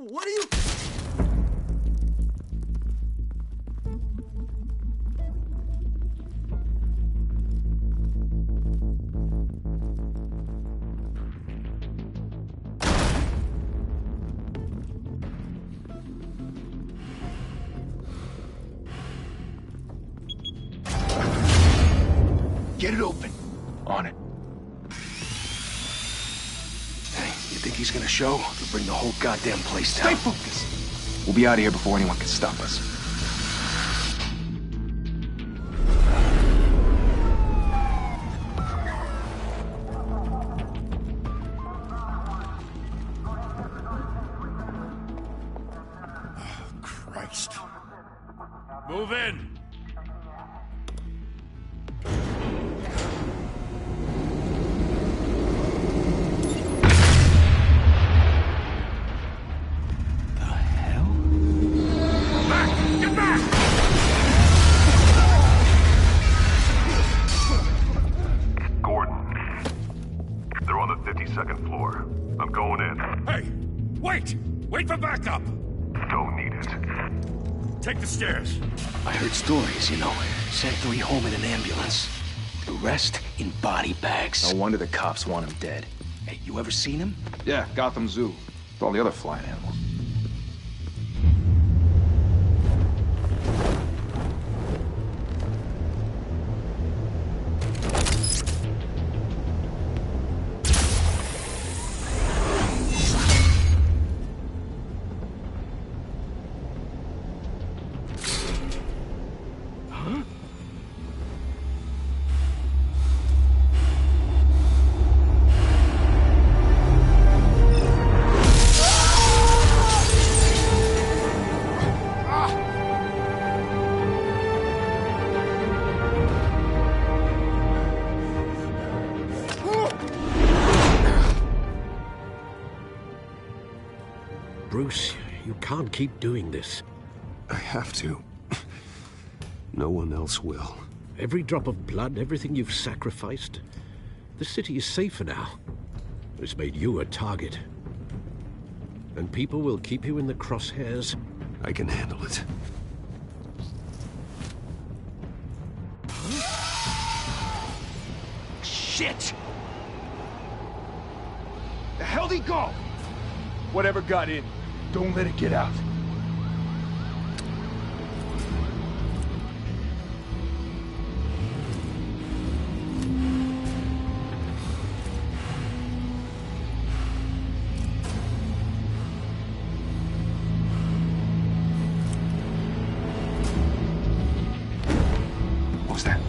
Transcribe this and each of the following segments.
What are you... Get it open. On it. Hey, you think he's gonna show? He'll bring the whole goddamn place down. Stay focused. We'll be out of here before anyone can stop us. Oh, Christ. Move in. Second floor. I'm going in. Hey! Wait! Wait for backup! Don't need it. Take the stairs. I heard stories, you know. Sent 3 home in an ambulance. The rest in body bags. No wonder the cops want him dead. Hey, you ever seen him? Yeah, Gotham Zoo. With all the other flying animals. Bruce, you can't keep doing this. I have to. No one else will. Every drop of blood, everything you've sacrificed. The city is safer now. It's made you a target. And people will keep you in the crosshairs. I can handle it. Shit! The hell'd he go? Whatever got in, don't let it get out. What was that?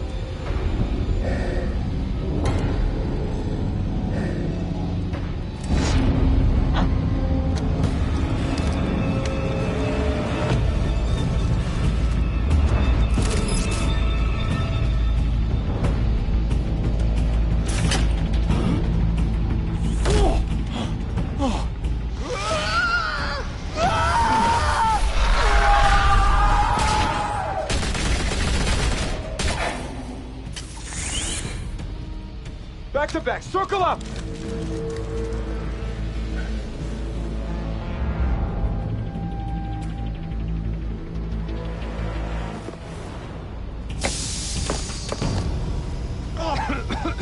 Back to back, circle up!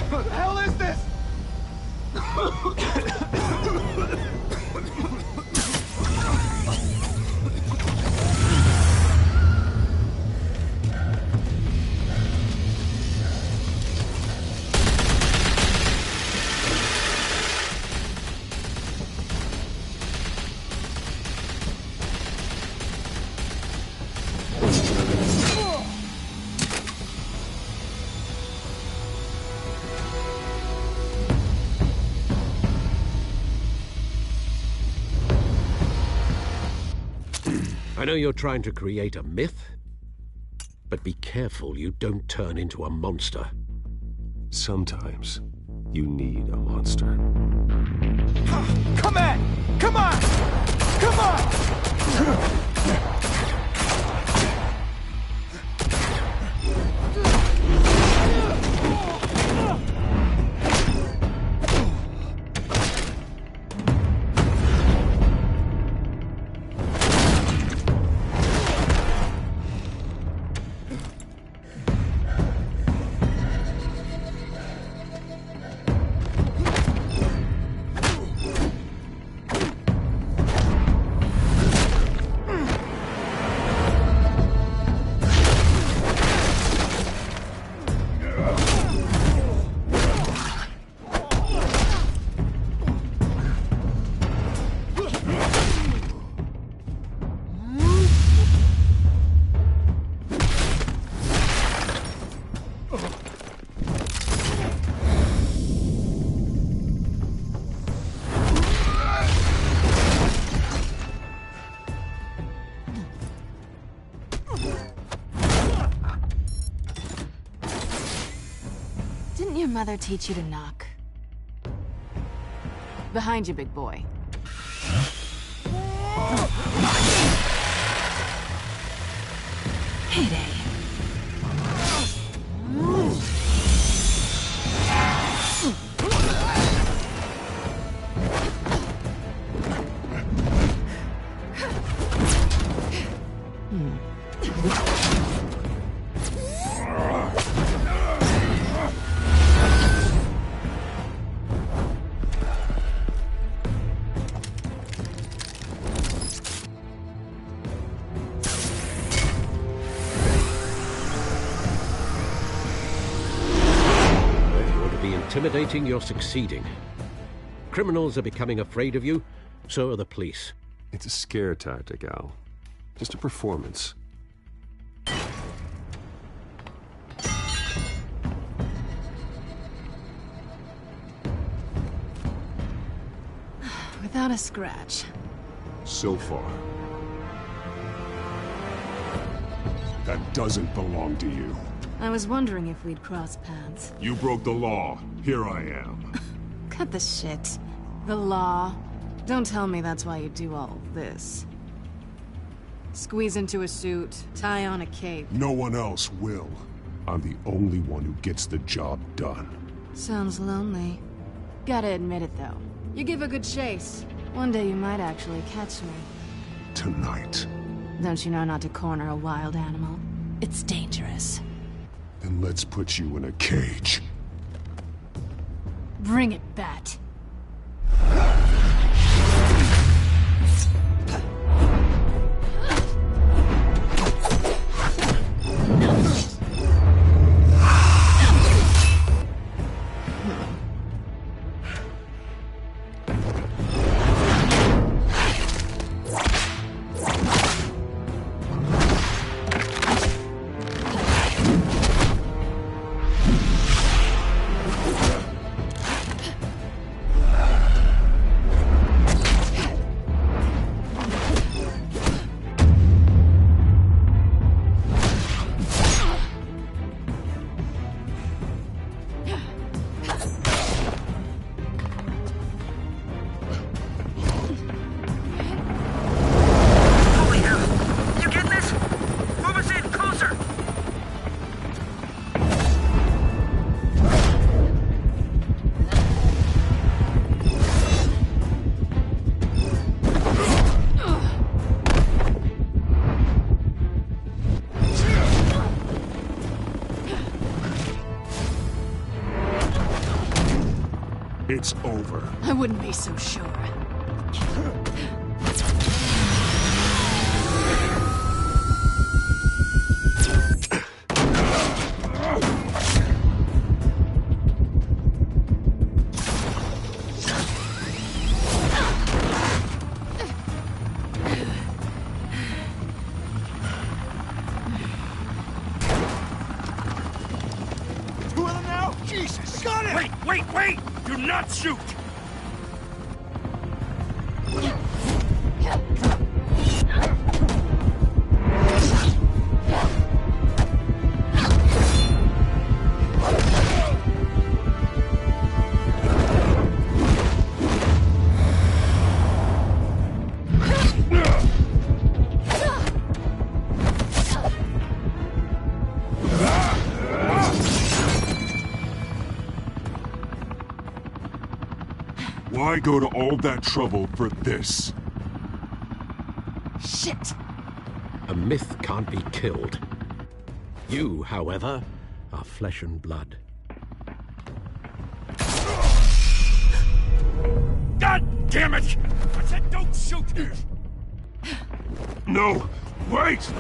What the hell is this? I know you're trying to create a myth, but be careful you don't turn into a monster. Sometimes you need a monster. Come on! Come on! Come on! Didn't your mother teach you to knock? Behind you, big boy. Heyday. Intimidating, you're succeeding. Criminals are becoming afraid of you, so are the police. It's a scare tactic, Al. Just a performance. Without a scratch. So far. That doesn't belong to you. I was wondering if we'd cross paths. You broke the law. Here I am. Cut the shit. The law. Don't tell me that's why you do all this. Squeeze into a suit, tie on a cape. No one else will. I'm the only one who gets the job done. Sounds lonely. Gotta admit it, though. You give a good chase. One day you might actually catch me. Tonight. Don't you know not to corner a wild animal? It's dangerous. Then let's put you in a cage. Bring it, Bat. It's over. I wouldn't be so sure. Two of them now? Jesus! Got it! Wait! Do not shoot! Why go to all that trouble for this? Shit! A myth can't be killed. You, however, are flesh and blood. God damn it! I said don't shoot! No! Wait!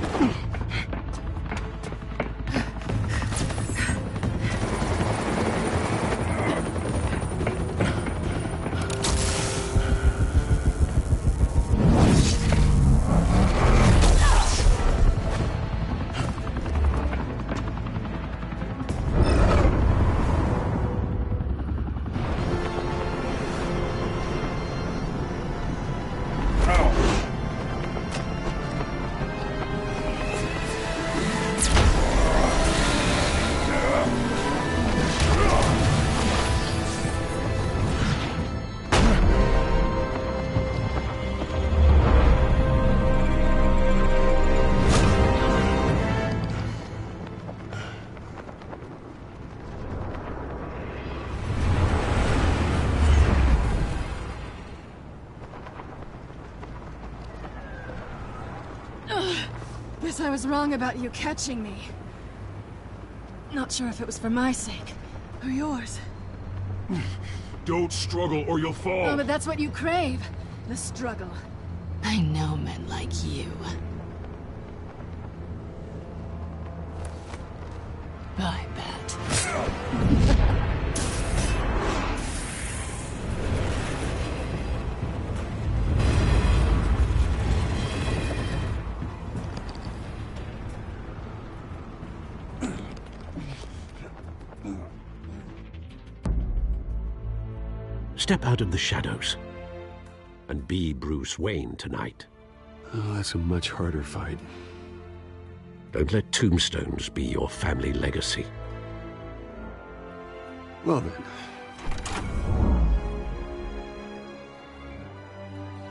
Guess I was wrong about you catching me. Not sure if it was for my sake, or yours. Don't struggle or you'll fall. Oh, but that's what you crave. The struggle. I know men like you. I bet. Step out of the shadows and be Bruce Wayne tonight. Oh, that's a much harder fight. Don't let tombstones be your family legacy. Well then.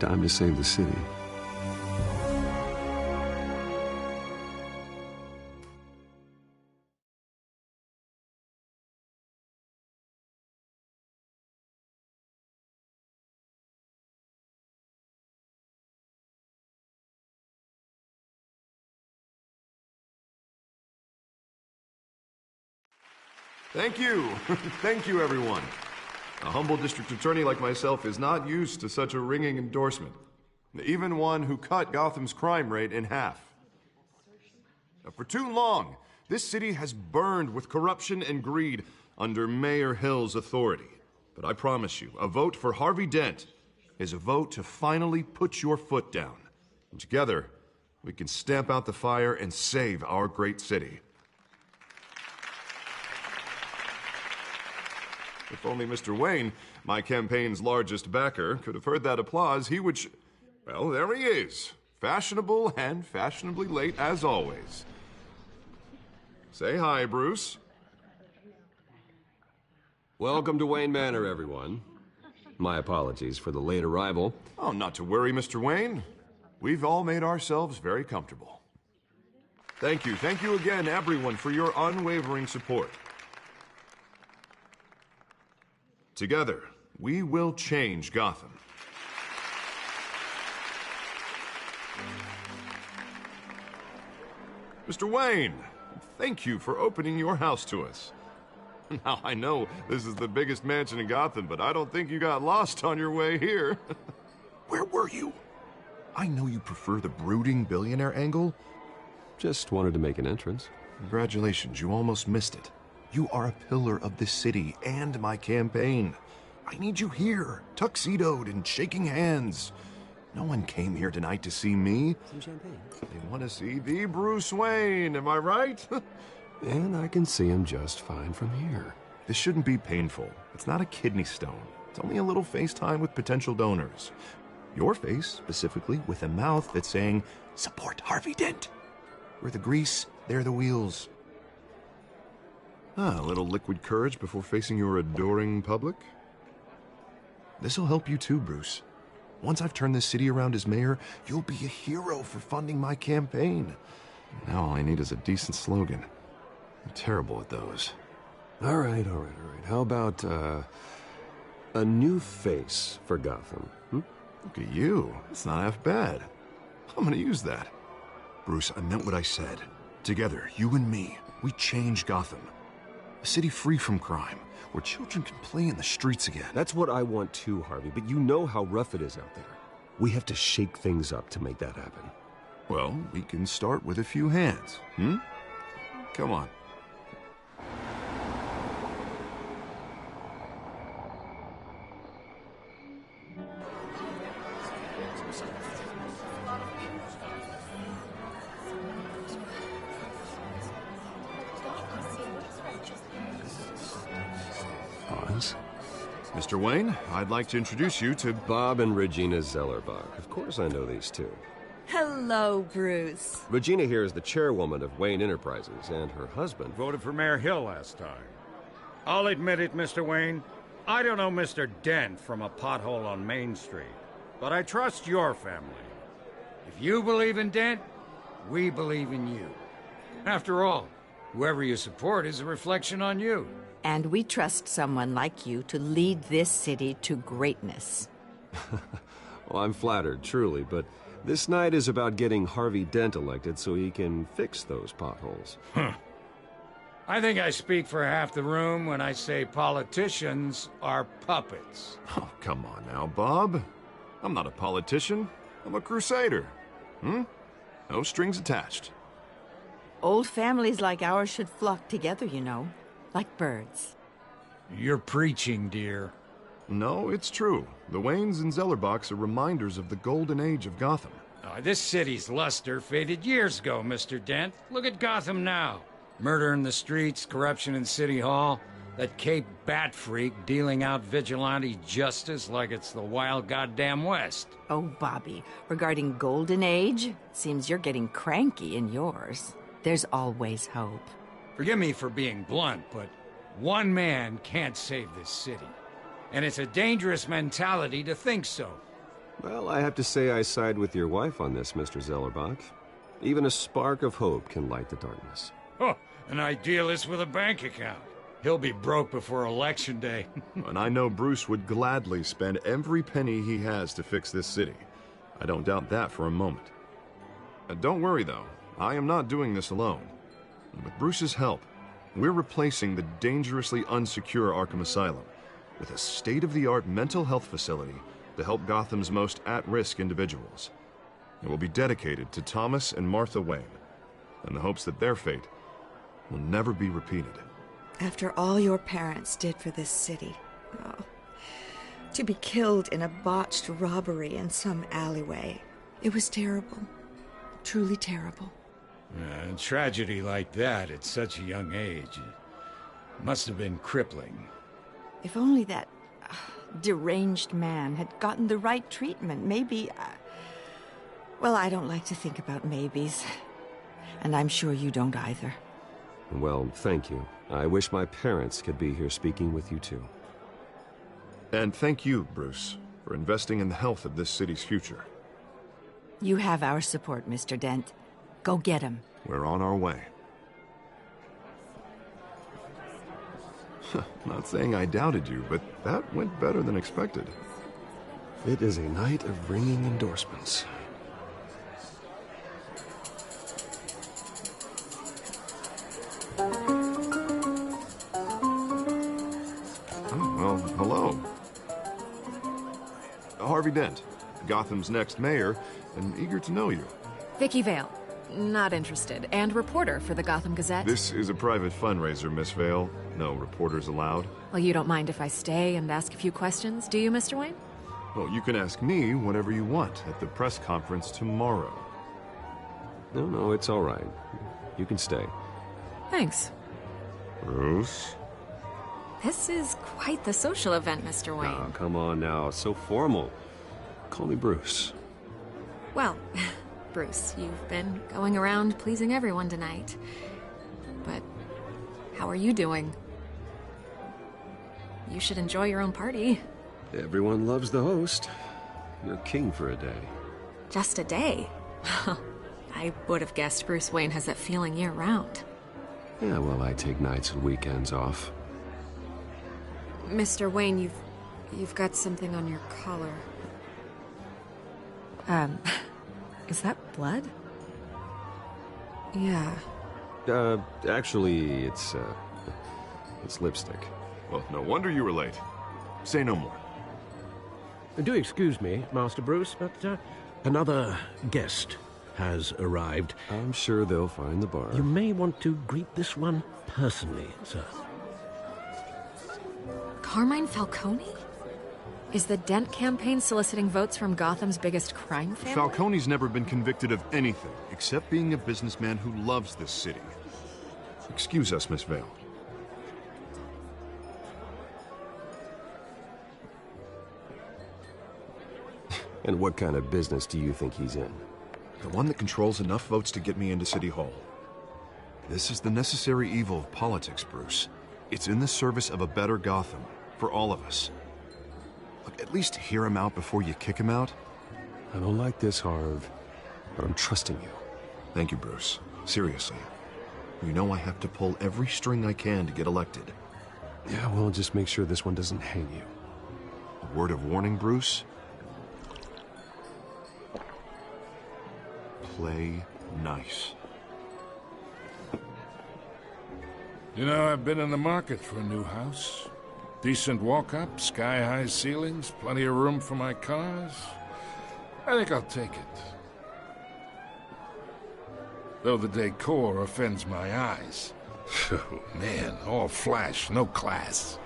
Time to save the city. Thank you. Thank you, everyone. A humble district attorney like myself is not used to such a ringing endorsement. Even one who cut Gotham's crime rate in half. For too long, this city has burned with corruption and greed under Mayor Hill's authority. But I promise you, a vote for Harvey Dent is a vote to finally put your foot down. And together, we can stamp out the fire and save our great city. If only Mr. Wayne, my campaign's largest backer, could have heard that applause, he would well, there he is. Fashionable and fashionably late as always. Say hi, Bruce. Welcome to Wayne Manor, everyone. My apologies for the late arrival. Oh, not to worry, Mr. Wayne. We've all made ourselves very comfortable. Thank you again, everyone, for your unwavering support. Together, we will change Gotham. Mr. Wayne, thank you for opening your house to us. Now, I know this is the biggest mansion in Gotham, but I don't think you got lost on your way here. Where were you? I know you prefer the brooding billionaire angle. Just wanted to make an entrance. Congratulations, you almost missed it. You are a pillar of this city and my campaign. I need you here, tuxedoed and shaking hands. No one came here tonight to see me. Some champagne. They want to see the Bruce Wayne, am I right? And I can see him just fine from here. This shouldn't be painful. It's not a kidney stone. It's only a little FaceTime with potential donors. Your face, specifically, with a mouth that's saying, support Harvey Dent. We're the grease, they're the wheels. A little liquid courage before facing your adoring public. This'll help you too, Bruce. Once I've turned this city around as mayor, you'll be a hero for funding my campaign. Now all I need is a decent slogan. I'm terrible at those. All right. How about, a new face for Gotham? Look at you. It's not half bad. I'm gonna use that. Bruce, I meant what I said. Together, you and me, we change Gotham. A city free from crime, where children can play in the streets again. That's what I want too, Harvey, but you know how rough it is out there. We have to shake things up to make that happen. Well, we can start with a few hands, Come on. Mr. Wayne, I'd like to introduce you to Bob and Regina Zellerbach. Of course I know these two. Hello, Bruce. Regina here is the chairwoman of Wayne Enterprises, and her husband voted for Mayor Hill last time. I'll admit it, Mr. Wayne. I don't know Mr. Dent from a pothole on Main Street, but I trust your family. If you believe in Dent, we believe in you. After all, whoever you support is a reflection on you. And we trust someone like you to lead this city to greatness. Well, I'm flattered, truly, but This night is about getting Harvey Dent elected so he can fix those potholes. I think I speak for half the room when I say politicians are puppets. Oh, come on now, Bob. I'm not a politician. I'm a crusader. No strings attached. Old families like ours should flock together, you know. Like birds. You're preaching, dear. No, it's true. The Waynes and Zellerbachs are reminders of the golden age of Gotham. This city's luster faded years ago, Mr. Dent. Look at Gotham now. Murder in the streets, corruption in City Hall, that Cape Bat freak dealing out vigilante justice like it's the wild goddamn West. Oh, Bobby, regarding Golden Age, seems you're getting cranky in yours. There's always hope. Forgive me for being blunt, but one man can't save this city. And it's a dangerous mentality to think so. Well, I have to say I side with your wife on this, Mr. Zellerbach. Even a spark of hope can light the darkness. Oh, an idealist with a bank account. He'll be broke before Election Day. And I know Bruce would gladly spend every penny he has to fix this city. I don't doubt that for a moment. Don't worry, though. I am not doing this alone. With Bruce's help, we're replacing the dangerously unsecure Arkham Asylum with a state-of-the-art mental health facility to help Gotham's most at-risk individuals. It will be dedicated to Thomas and Martha Wayne, in the hopes that their fate will never be repeated. After all your parents did for this city, to be killed in a botched robbery in some alleyway, it was terrible. Truly terrible. A tragedy like that at such a young age must have been crippling. If only that deranged man had gotten the right treatment, maybe... Well, I don't like to think about maybes. And I'm sure you don't either. Well, thank you. I wish my parents could be here speaking with you too. And thank you, Bruce, for investing in the health of this city's future. You have our support, Mr. Dent. Go get him. We're on our way. Not saying I doubted you, but that went better than expected. It is a night of ringing endorsements. Well, hello. Harvey Dent, Gotham's next mayor, and eager to know you. Vicky Vale. Not interested. And reporter for the Gotham Gazette. This is a private fundraiser, Miss Vale. No reporters allowed. Well, you don't mind if I stay and ask a few questions, do you, Mr. Wayne? Well, you can ask me whatever you want at the press conference tomorrow. No, it's all right. You can stay. Thanks. Bruce? This is quite the social event, Mr. Wayne. Oh, come on now. So formal. Call me Bruce. Well, Bruce, you've been going around pleasing everyone tonight. But how are you doing? You should enjoy your own party. Everyone loves the host. You're king for a day. Just a day? I would have guessed Bruce Wayne has that feeling year-round. Yeah, well, I take nights and weekends off. Mr. Wayne, you've got something on your collar. Is that blood? Yeah. Actually, it's lipstick. Well, no wonder you were late. Say no more. Do excuse me, Master Bruce, but another guest has arrived. I'm sure they'll find the bar. You may want to greet this one personally, sir. Carmine Falcone? Is the Dent campaign soliciting votes from Gotham's biggest crime family? Falcone's never been convicted of anything, except being a businessman who loves this city. Excuse us, Miss Vale. And what kind of business do you think he's in? The one that controls enough votes to get me into City Hall. This is the necessary evil of politics, Bruce. It's in the service of a better Gotham, for all of us. Look, at least hear him out before you kick him out. I don't like this, Harv, but I'm trusting you. Thank you, Bruce. Seriously. You know I have to pull every string I can to get elected. Yeah, well, just make sure this one doesn't hang you. A word of warning, Bruce? play nice. You know, I've been in the market for a new house. Decent walk-up, sky-high ceilings, plenty of room for my cars. I think I'll take it. Though the decor offends my eyes. Oh, man, all flash, no class.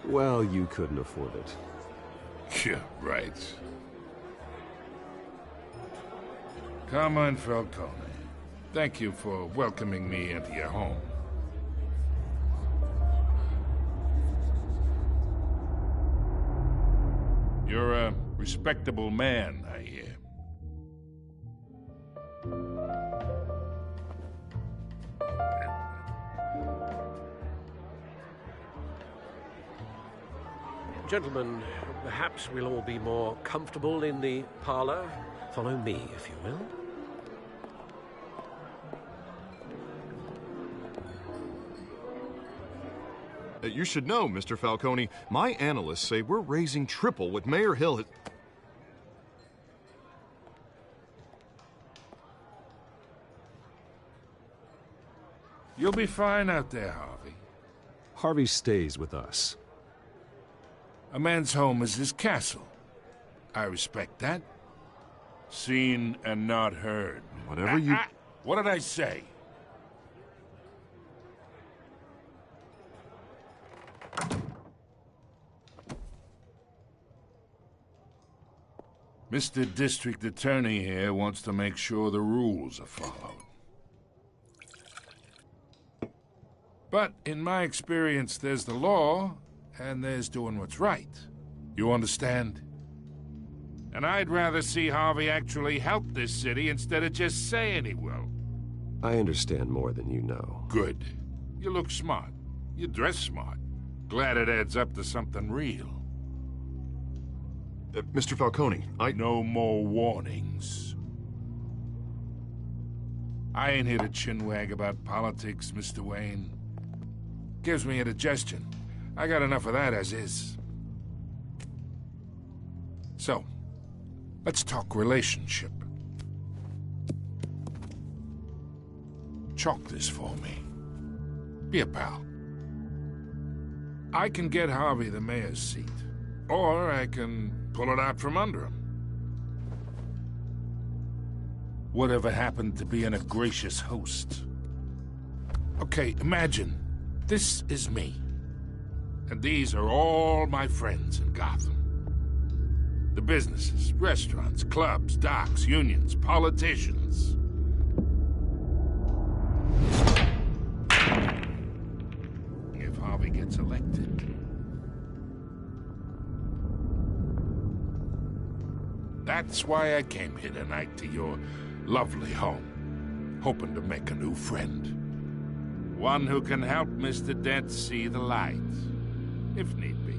Well, you couldn't afford it. Yeah, right. Carmine Falcone, thank you for welcoming me into your home. You're a respectable man, I hear. Gentlemen, perhaps we'll all be more comfortable in the parlor. Follow me, if you will. You should know, Mr. Falcone, my analysts say we're raising triple what Mayor Hill has... You'll be fine out there, Harvey. Harvey stays with us. A man's home is his castle. I respect that. Seen and not heard. Whatever you... What did I say? Mr. District Attorney here wants to make sure the rules are followed. But in my experience, there's the law, and there's doing what's right. You understand? And I'd rather see Harvey actually help this city instead of just saying he will. I understand more than you know. Good. You look smart. You dress smart. Glad it adds up to something real. Mr. Falcone, No more warnings. I ain't here to chinwag about politics, Mr. Wayne. Gives me indigestion. I got enough of that as is. So, let's talk relationship. Chalk this for me. Be a pal. I can get Harvey the mayor's seat, or I can pull it out from under him. Whatever happened to being a gracious host? Okay, imagine this is me. And these are all my friends in Gotham. The businesses, restaurants, clubs, docks, unions, politicians. If Harvey gets elected, that's why I came here tonight to your lovely home, hoping to make a new friend. One who can help Mr. Dent see the light, if need be.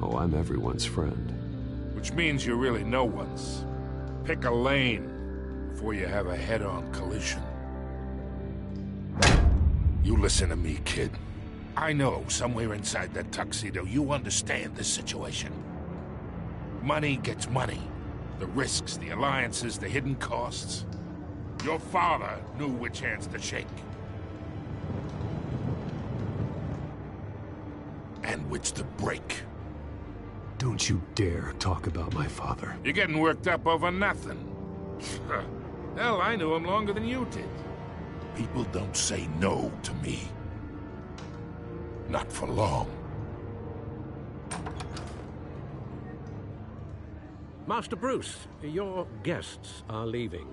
Oh, I'm everyone's friend. Which means you're really no one's. Pick a lane before you have a head-on collision. You listen to me, kid. I know somewhere inside that tuxedo you understand this situation. Money gets money. The risks, the alliances, the hidden costs. Your father knew which hands to shake. And which to break. Don't you dare talk about my father. You're getting worked up over nothing. Hell, I knew him longer than you did. People don't say no to me. Not for long. Master Bruce, your guests are leaving.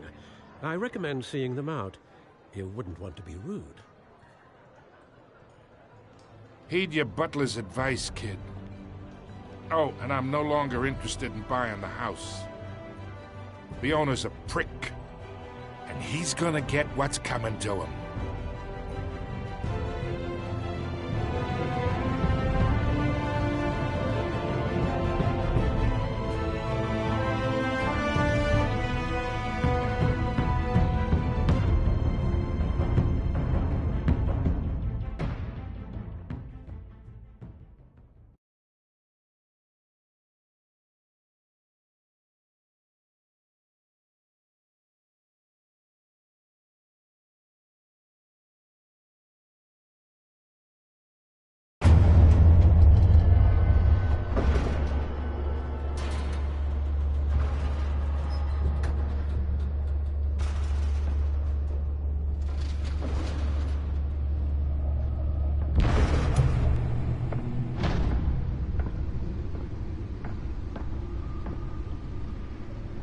I recommend seeing them out. You wouldn't want to be rude. Heed your butler's advice, kid. Oh, and I'm no longer interested in buying the house. The owner's a prick. And he's gonna get what's coming to him.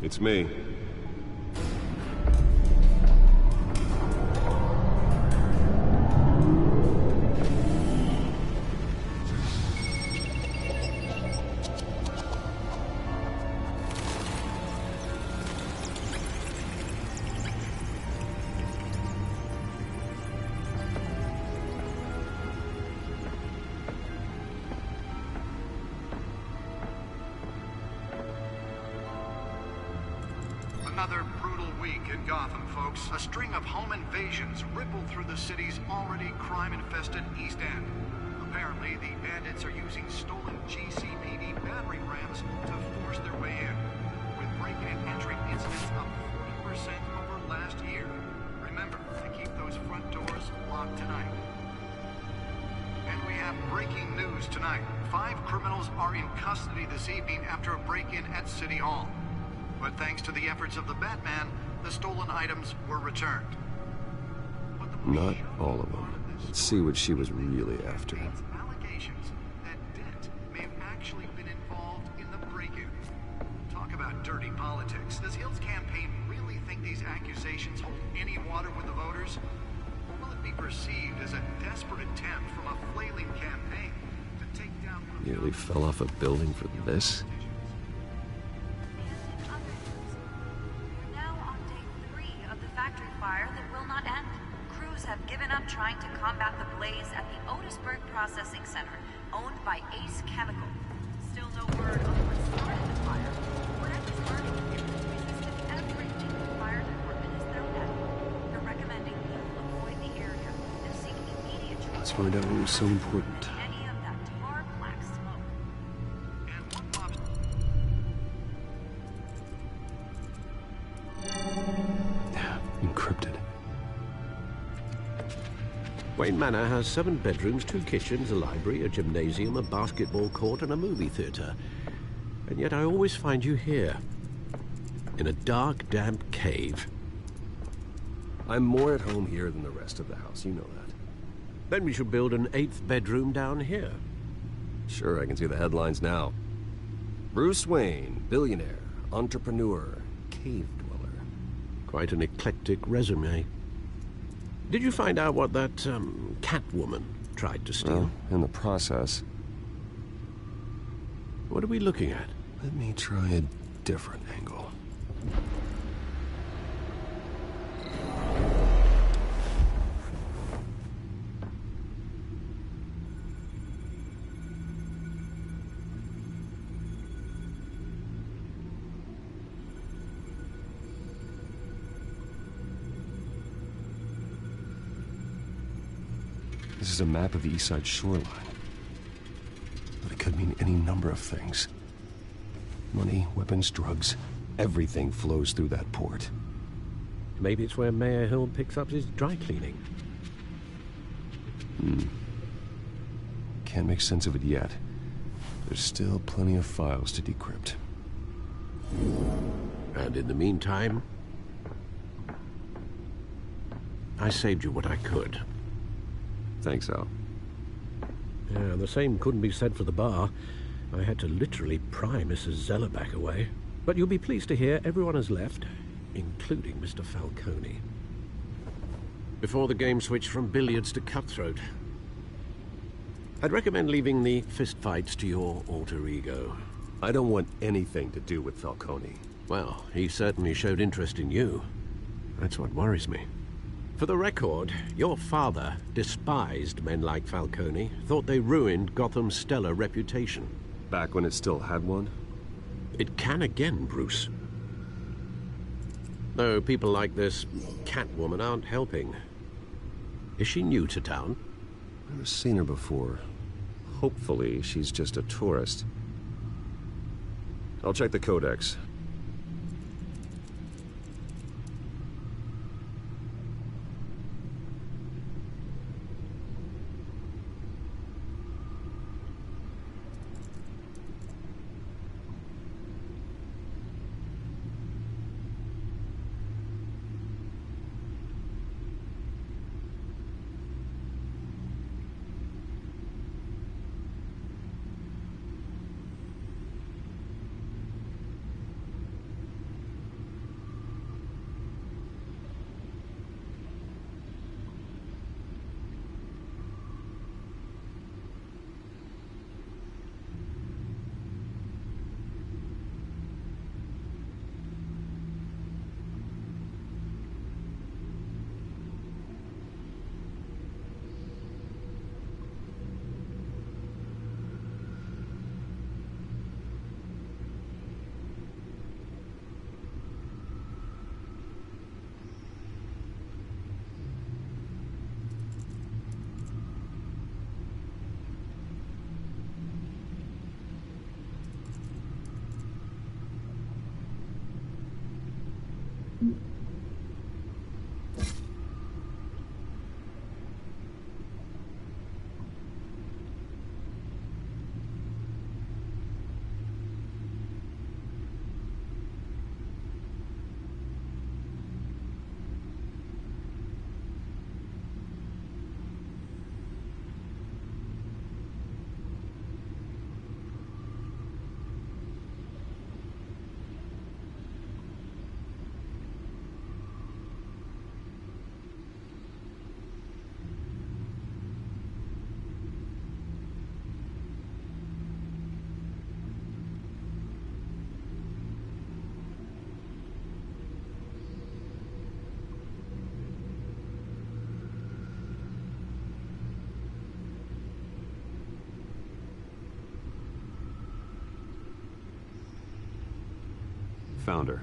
It's me. Another brutal week in Gotham, folks. A string of home invasions rippled through the city's already crime-infested East End. Apparently, the bandits are using stolen GCPD battering rams to force their way in, with break-in and entry incidents up 40% over last year. Remember to keep those front doors locked tonight. And we have breaking news tonight. 5 criminals are in custody this evening after a break-in at City Hall. But thanks to the efforts of the Batman, the stolen items were returned. Not all of them. Let's see what she was really after. Allegations that Dent may have actually been involved in the break-in. Talk about dirty politics. Does Hill's campaign really think these accusations hold any water with the voters? Or will it be perceived as a desperate attempt from a flailing campaign to take down one of the... Nearly fell off a building for this? Have given up trying to combat the blaze at the Otisburg Processing Center, owned by Ace Chemical. Still no word on what started the fire. Whatever started it, resisted everything the fire department has thrown at it. They're recommending people avoid the area and seek immediate treatment. Let's find out what was so important. Any of that tar black smoke. And one pops... Encrypted. Wayne Manor has 7 bedrooms, 2 kitchens, a library, a gymnasium, a basketball court, and a movie theater. And yet I always find you here, in a dark, damp cave. I'm more at home here than the rest of the house, you know that. Then we should build an 8th bedroom down here. Sure, I can see the headlines now. Bruce Wayne, billionaire, entrepreneur, cave dweller. Quite an eclectic resume. Did you find out what that, Catwoman tried to steal? Well, in the process. What are we looking at? Let me try a different angle. This is a map of the East Side shoreline. But it could mean any number of things. Money, weapons, drugs, everything flows through that port. Maybe it's where Mayor Hill picks up his dry cleaning. Can't make sense of it yet. There's still plenty of files to decrypt. And in the meantime, I saved you what I could. Thanks, Al. Yeah, the same couldn't be said for the bar. I had to literally pry Mrs. Zellerbach away. But you'll be pleased to hear everyone has left, including Mr. Falcone. Before the game switched from billiards to cutthroat. I'd recommend leaving the fistfights to your alter ego. I don't want anything to do with Falcone. Well, he certainly showed interest in you. That's what worries me. For the record, your father despised men like Falcone, thought they ruined Gotham's stellar reputation. Back when it still had one? It can again, Bruce. Though people like this Catwoman aren't helping. Is she new to town? Never seen her before. Hopefully, she's just a tourist. I'll check the codex. found her.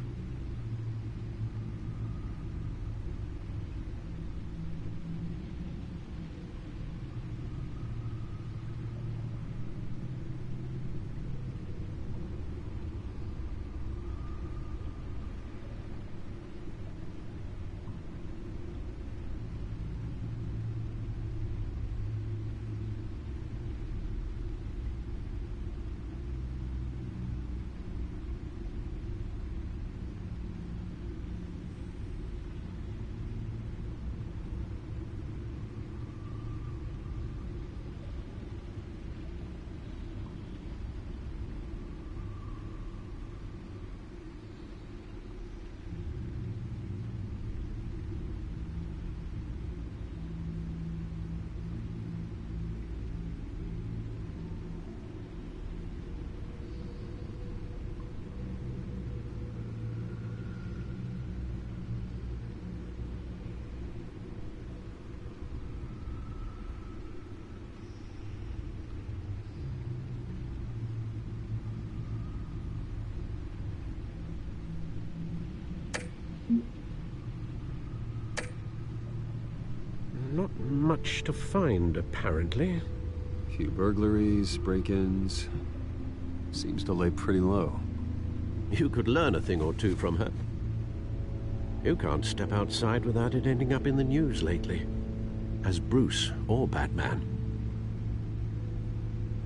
Not much to find, apparently. Few burglaries, break-ins. Seems to lay pretty low. You could learn a thing or two from her. You can't step outside without it ending up in the news lately. As Bruce or Batman.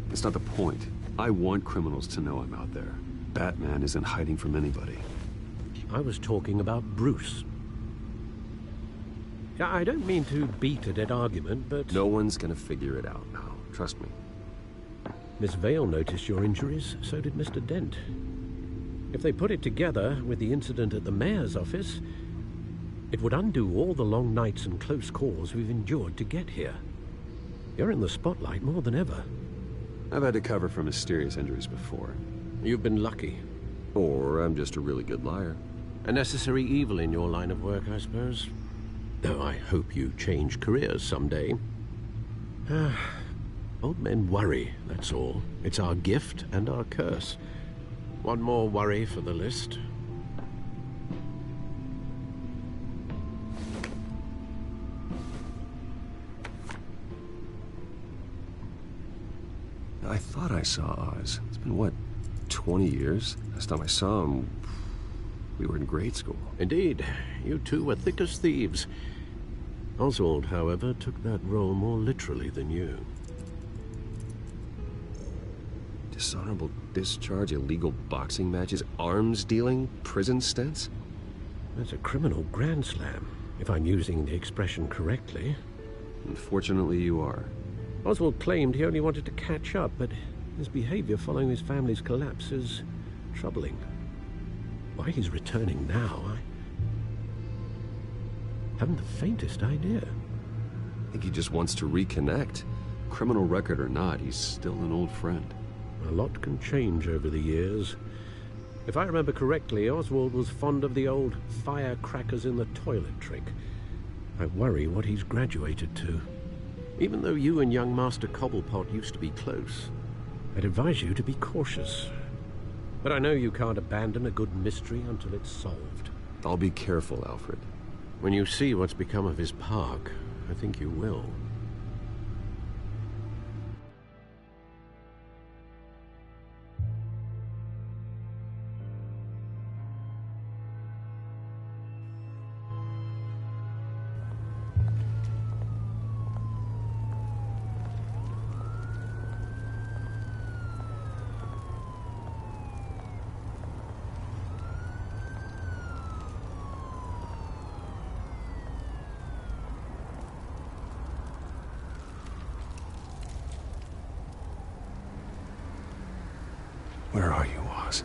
That's not the point. I want criminals to know I'm out there. Batman isn't hiding from anybody. I was talking about Bruce. I don't mean to beat a dead argument, but... No one's gonna figure it out now. Trust me. Miss Vale noticed your injuries, so did Mr. Dent. If they put it together with the incident at the mayor's office, it would undo all the long nights and close calls we've endured to get here. You're in the spotlight more than ever. I've had to cover for mysterious injuries before. You've been lucky. Or I'm just a really good liar. A necessary evil in your line of work, I suppose. Though I hope you change careers someday. Old men worry, that's all. It's our gift and our curse. One more worry for the list. I thought I saw Oz. It's been, what, 20 years? Last time I saw him, we were in grade school. Indeed. You two were thick as thieves. Oswald, however, took that role more literally than you. Dishonorable discharge, illegal boxing matches, arms dealing, prison stints? That's a criminal grand slam, if I'm using the expression correctly. Unfortunately, you are. Oswald claimed he only wanted to catch up, but his behavior following his family's collapse is troubling. Why he's returning now, I haven't the faintest idea. I think he just wants to reconnect. Criminal record or not, he's still an old friend. A lot can change over the years. If I remember correctly, Oswald was fond of the old firecrackers in the toilet trick. I worry what he's graduated to. Even though you and young Master Cobblepot used to be close, I'd advise you to be cautious. But I know you can't abandon a good mystery until it's solved. I'll be careful, Alfred. When you see what's become of his park, I think you will. Where are you, Oz?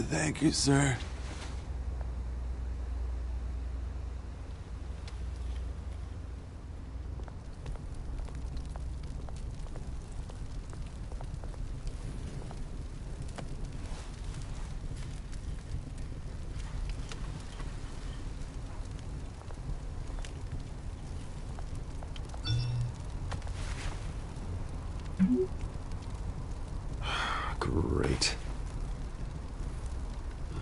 Thank you, sir. Great.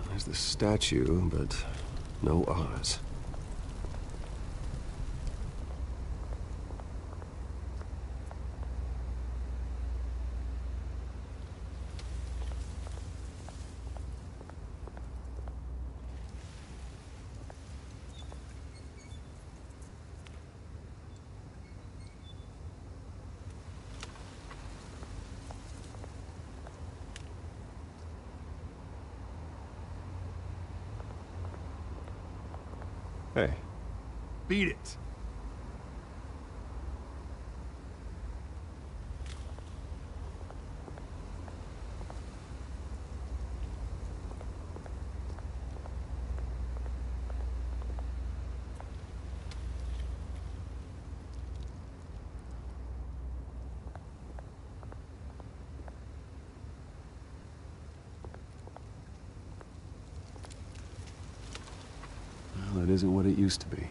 There's the statue, but no Oz. Hey. Beat it. Well, it isn't what it used to be.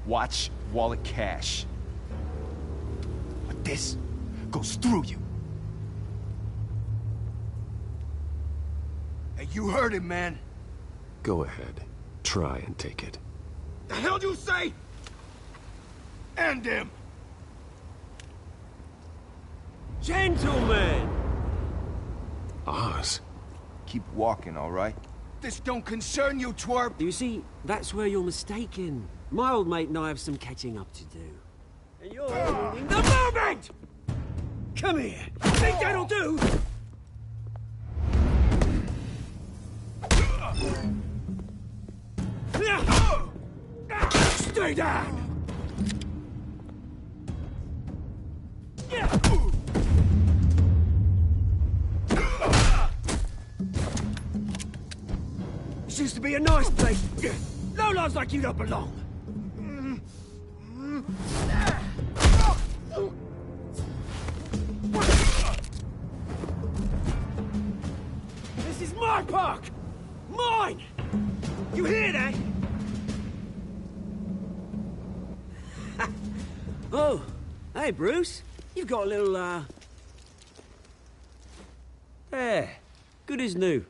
Watch wallet cash. But this goes through you. Hey, you heard him, man. Go ahead. Try and take it. The hell do you say? End him! Gentlemen! Oz. Keep walking, all right? This don't concern you, twerp! You see, that's where you're mistaken. My old mate and I have some catching up to do. And you're ruining the moment! Come here! Think that'll do? Stay down! This used to be a nice place. Lowlifes like you don't belong. This is my park! Mine! You hear that? Oh, hey, Bruce. You've got a little, There. Good as new.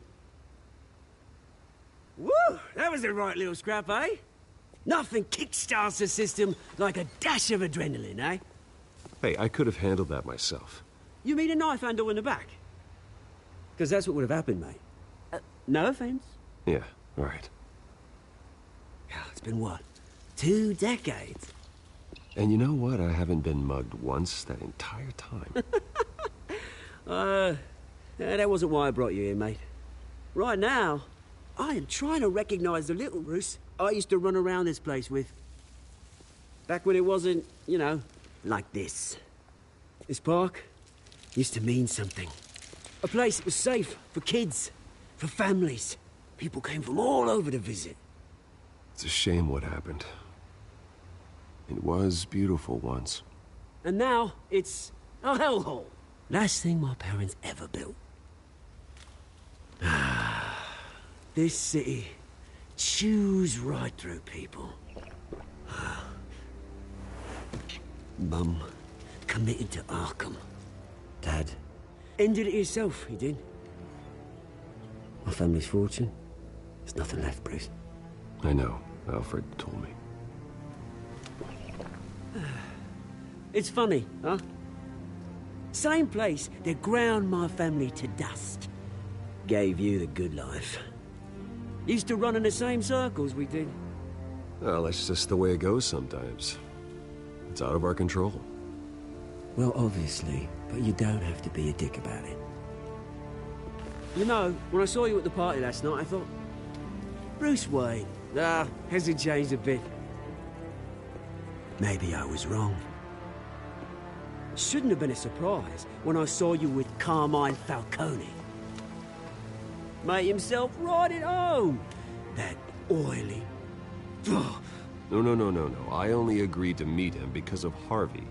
Woo! That was a right little scrap, eh? Nothing kickstarts the system like a dash of adrenaline, eh? Hey, I could have handled that myself. You mean a knife handle in the back? Because that's what would have happened, mate. No offense. Yeah, all right. It's been what? 2 decades? And you know what? I haven't been mugged once that entire time. That wasn't why I brought you here, mate. Right now, I am trying to recognize the little Bruce I used to run around this place with. Back when it wasn't, you know, like this. This park used to mean something. A place that was safe for kids, for families. People came from all over to visit. It's a shame what happened. It was beautiful once. And now, it's a hellhole. Last thing my parents ever built. This city chews right through people. Mum committed to Arkham. Dad ended it himself, he did. My family's fortune, there's nothing left, Bruce. I know. Alfred told me. It's funny, huh? Same place that ground my family to dust. Gave you the good life. Used to run in the same circles we did. Well, that's just the way it goes sometimes. It's out of our control. Well, obviously, But you don't have to be a dick about it. You know, when I saw you at the party last night, I thought... Bruce Wayne. Hasn't changed a bit. Maybe I was wrong. Shouldn't have been a surprise when I saw you with Carmine Falcone. Made himself right at home. That oily... No. I only agreed to meet him because of Harvey.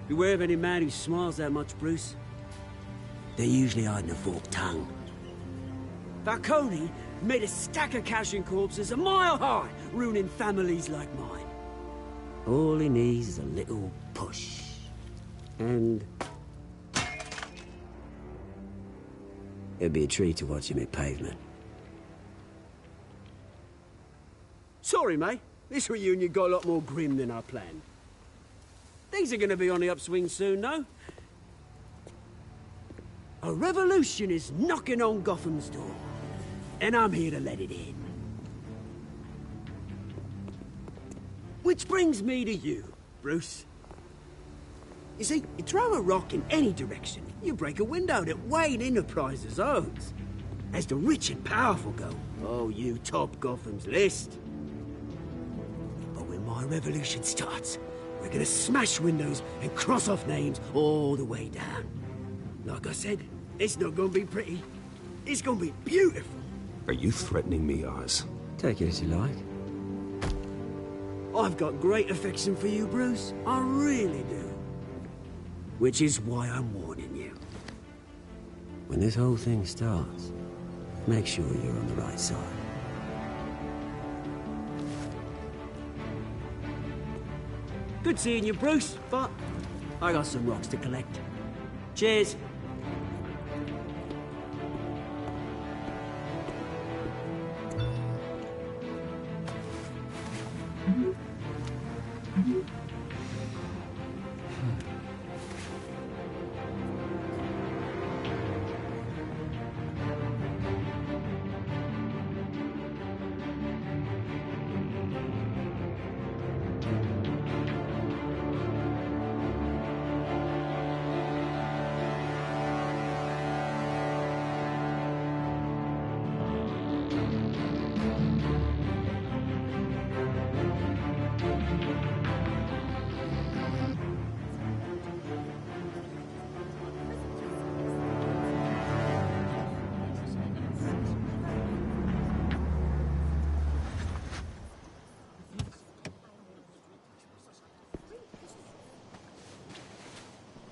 Beware of any man who smiles that much, Bruce. They're usually hiding a forked tongue. Falcone made a stack of cashing corpses a mile high, ruining families like mine. All he needs is a little push. And... it'd be a treat to watch him hit pavement. Sorry, mate. This reunion got a lot more grim than I planned. Things are gonna be on the upswing soon, no? A revolution is knocking on Gotham's door. And I'm here to let it in. Which brings me to you, Bruce. You see, you throw a rock in any direction, you break a window that Wayne Enterprises owns. As the rich and powerful go, oh, you top Gotham's list. But when my revolution starts, we're gonna smash windows and cross off names all the way down. Like I said, it's not gonna be pretty. It's gonna be beautiful. Are you threatening me, Oz? Take it as you like. I've got great affection for you, Bruce. I really do. Which is why I'm warning you. When this whole thing starts, make sure you're on the right side. Good seeing you, Bruce, but I got some rocks to collect. Cheers.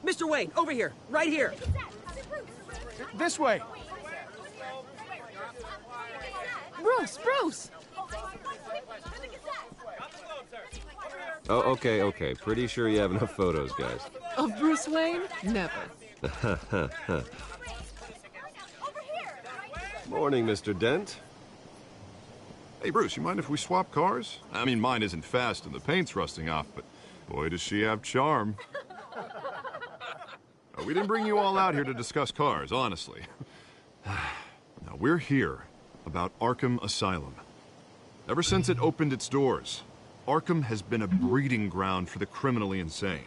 Mr. Wayne, over here, right here. This way. Bruce! Oh, okay. Pretty sure you have enough photos, guys. Of Bruce Wayne? Never. Morning, Mr. Dent. Hey, Bruce, you mind if we swap cars? I mean, mine isn't fast and the paint's rusting off, but boy, does she have charm. We didn't bring you all out here to discuss cars, honestly. Now, we're here about Arkham Asylum. Ever since it opened its doors, Arkham has been a breeding ground for the criminally insane.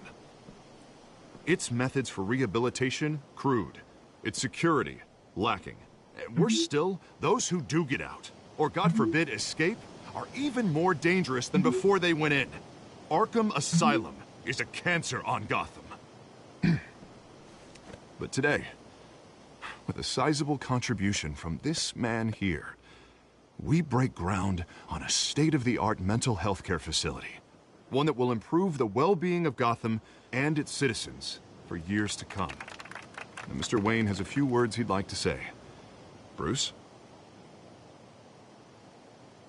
Its methods for rehabilitation, crude. Its security, lacking. And worse still, those who do get out, or God forbid escape, are even more dangerous than before they went in. Arkham Asylum is a cancer on Gotham. But today, with a sizable contribution from this man here, we break ground on a state-of-the-art mental health care facility. One that will improve the well-being of Gotham and its citizens for years to come. And Mr. Wayne has a few words he'd like to say. Bruce?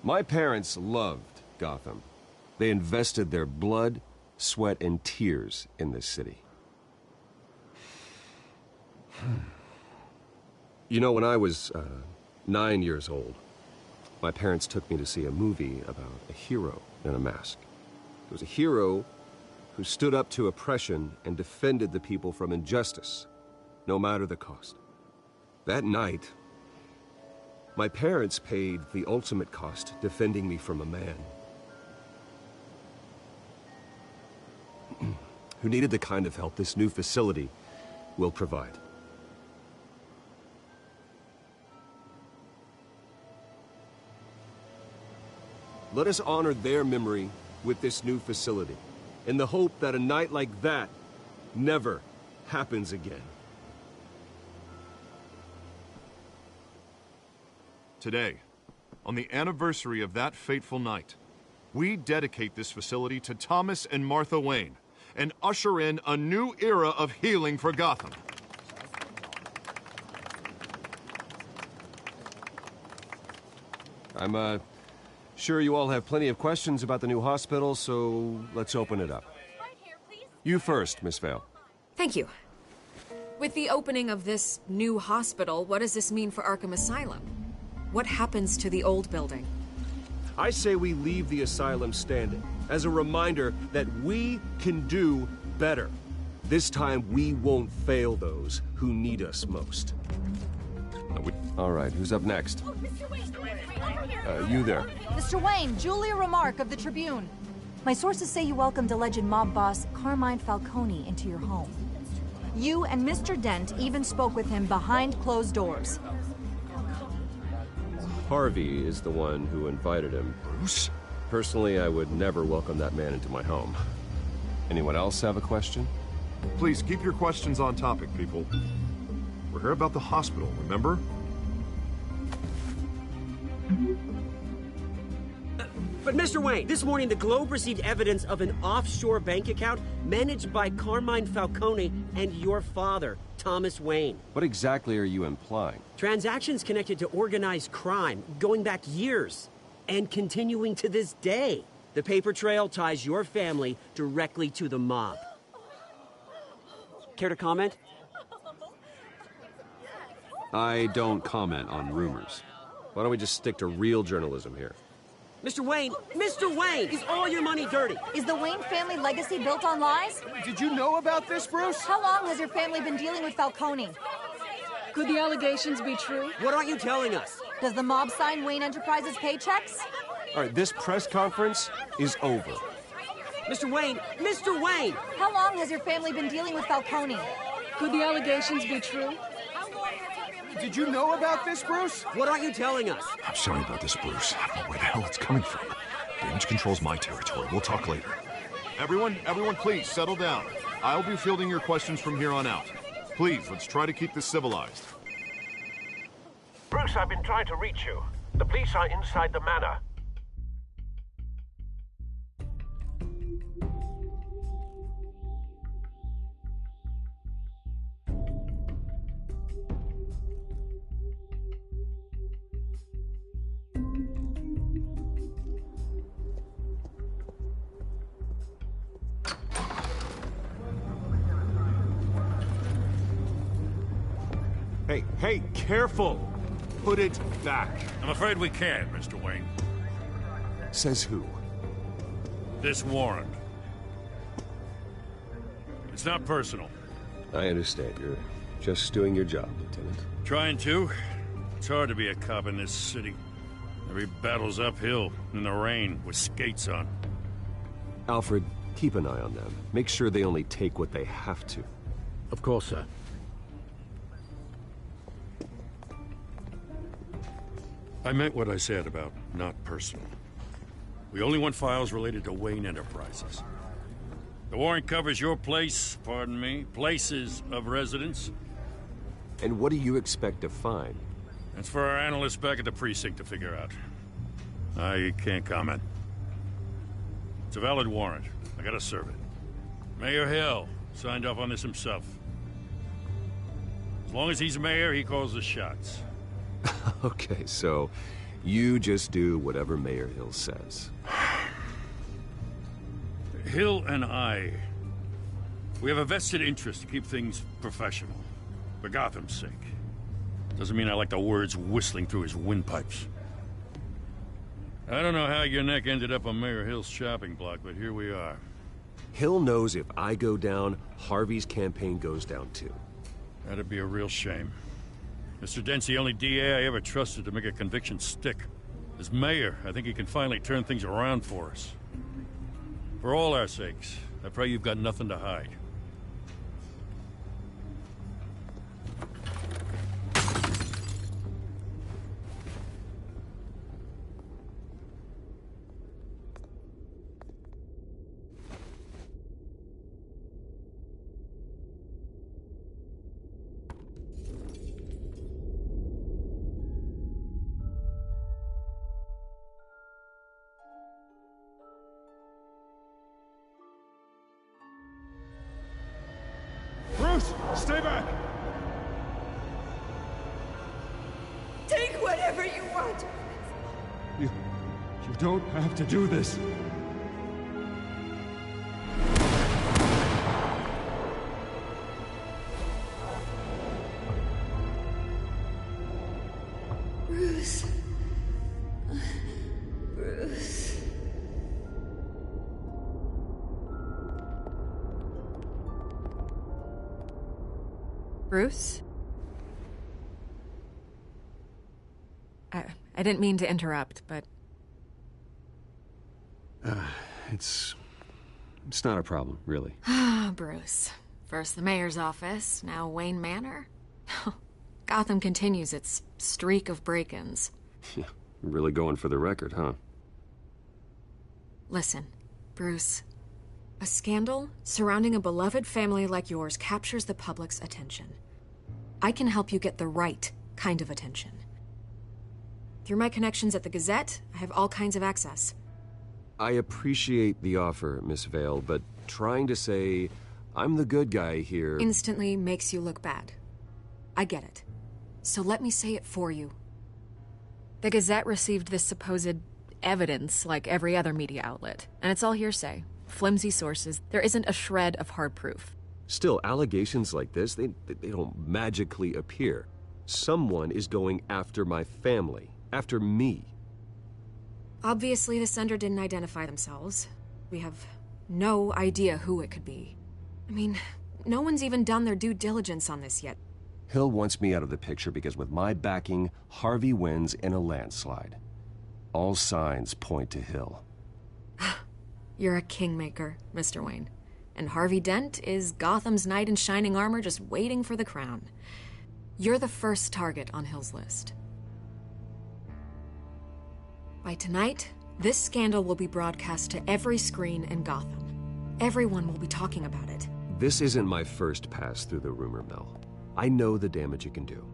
My parents loved Gotham. They invested their blood, sweat, and tears in this city. You know, when I was 9 years old, my parents took me to see a movie about a hero in a mask. It was a hero who stood up to oppression and defended the people from injustice, no matter the cost. That night, my parents paid the ultimate cost defending me from a man. who needed the kind of help this new facility will provide. Let us honor their memory with this new facility, in the hope that a night like that never happens again. Today, on the anniversary of that fateful night, we dedicate this facility to Thomas and Martha Wayne and usher in a new era of healing for Gotham. I'm, sure you all have plenty of questions about the new hospital, so let's open it up. You first, Miss Vale. Thank you. With the opening of this new hospital, what does this mean for Arkham Asylum? What happens to the old building? I say we leave the asylum standing, as a reminder that we can do better. This time, we won't fail those who need us most. All right, who's up next? You there. Mr. Wayne, Julia Remark of the Tribune. My sources say you welcomed alleged mob boss Carmine Falcone into your home. You and Mr. Dent even spoke with him behind closed doors. Harvey is the one who invited him. Bruce? Personally, I would never welcome that man into my home. Anyone else have a question? Please, keep your questions on topic, people. We're here about the hospital, remember? But Mr. Wayne, this morning the Globe received evidence of an offshore bank account managed by Carmine Falcone and your father, Thomas Wayne. What exactly are you implying? Transactions connected to organized crime, going back years, and continuing to this day. The paper trail ties your family directly to the mob. Care to comment? I don't comment on rumors. Why don't we just stick to real journalism here? Mr. Wayne, is all your money dirty? Is the Wayne family legacy built on lies? Did you know about this, Bruce? How long has your family been dealing with Falcone? Could the allegations be true? What aren't you telling us? Does the mob sign Wayne Enterprises paychecks? All right, this press conference is over. Mr. Wayne! How long has your family been dealing with Falcone? Could the allegations be true? Did you know about this, Bruce? What aren't you telling us? I'm sorry about this, Bruce. I don't know where the hell it's coming from. Damage control's my territory. We'll talk later. Everyone, please, settle down. I'll be fielding your questions from here on out. Please, let's try to keep this civilized. Bruce, I've been trying to reach you. The police are inside the manor. Hey, careful! Put it back. I'm afraid we can't, Mr. Wayne. Says who? This warrant. It's not personal. I understand. You're just doing your job, Lieutenant. Trying to. It's hard to be a cop in this city. Every battle's uphill, in the rain, with skates on. Alfred, keep an eye on them. Make sure they only take what they have to. Of course, sir. I meant what I said about not personal. We only want files related to Wayne Enterprises. The warrant covers your places of residence. And what do you expect to find? That's for our analysts back at the precinct to figure out. I can't comment. It's a valid warrant. I gotta serve it. Mayor Hill signed off on this himself. As long as he's mayor, he calls the shots. Okay, so you just do whatever Mayor Hill says. Hill and I, we have a vested interest to keep things professional. For Gotham's sake. Doesn't mean I like the words whistling through his windpipes. I don't know how your neck ended up on Mayor Hill's shopping block, but here we are. Hill knows if I go down, Harvey's campaign goes down too. That'd be a real shame. Mr. Dent's the only DA I ever trusted to make a conviction stick. As mayor, I think he can finally turn things around for us. For all our sakes, I pray you've got nothing to hide. Bruce, stay back! Take whatever you want. You don't have to do this. Bruce. Bruce. Bruce? I didn't mean to interrupt, but... It's not a problem, really. Ah, Bruce. First the mayor's office, now Wayne Manor. Gotham continues its streak of break-ins. Yeah, really going for the record, huh? Listen, Bruce. A scandal surrounding a beloved family like yours captures the public's attention. I can help you get the right kind of attention. Through my connections at the Gazette, I have all kinds of access. I appreciate the offer, Miss Vale, but trying to say I'm the good guy here... Instantly makes you look bad. I get it. So let me say it for you. The Gazette received this supposed evidence like every other media outlet, and it's all hearsay. Flimsy sources. There isn't a shred of hard proof. Still, allegations like this, they don't magically appear. Someone is going after my family, after me. Obviously, the sender didn't identify themselves. We have no idea who it could be. I mean, no one's even done their due diligence on this yet. Hill wants me out of the picture because with my backing, Harvey wins in a landslide. All signs point to Hill. You're a kingmaker, Mr. Wayne. And Harvey Dent is Gotham's knight in shining armor just waiting for the crown. You're the first target on Hill's list. By tonight, this scandal will be broadcast to every screen in Gotham. Everyone will be talking about it. This isn't my first pass through the rumor mill. I know the damage it can do.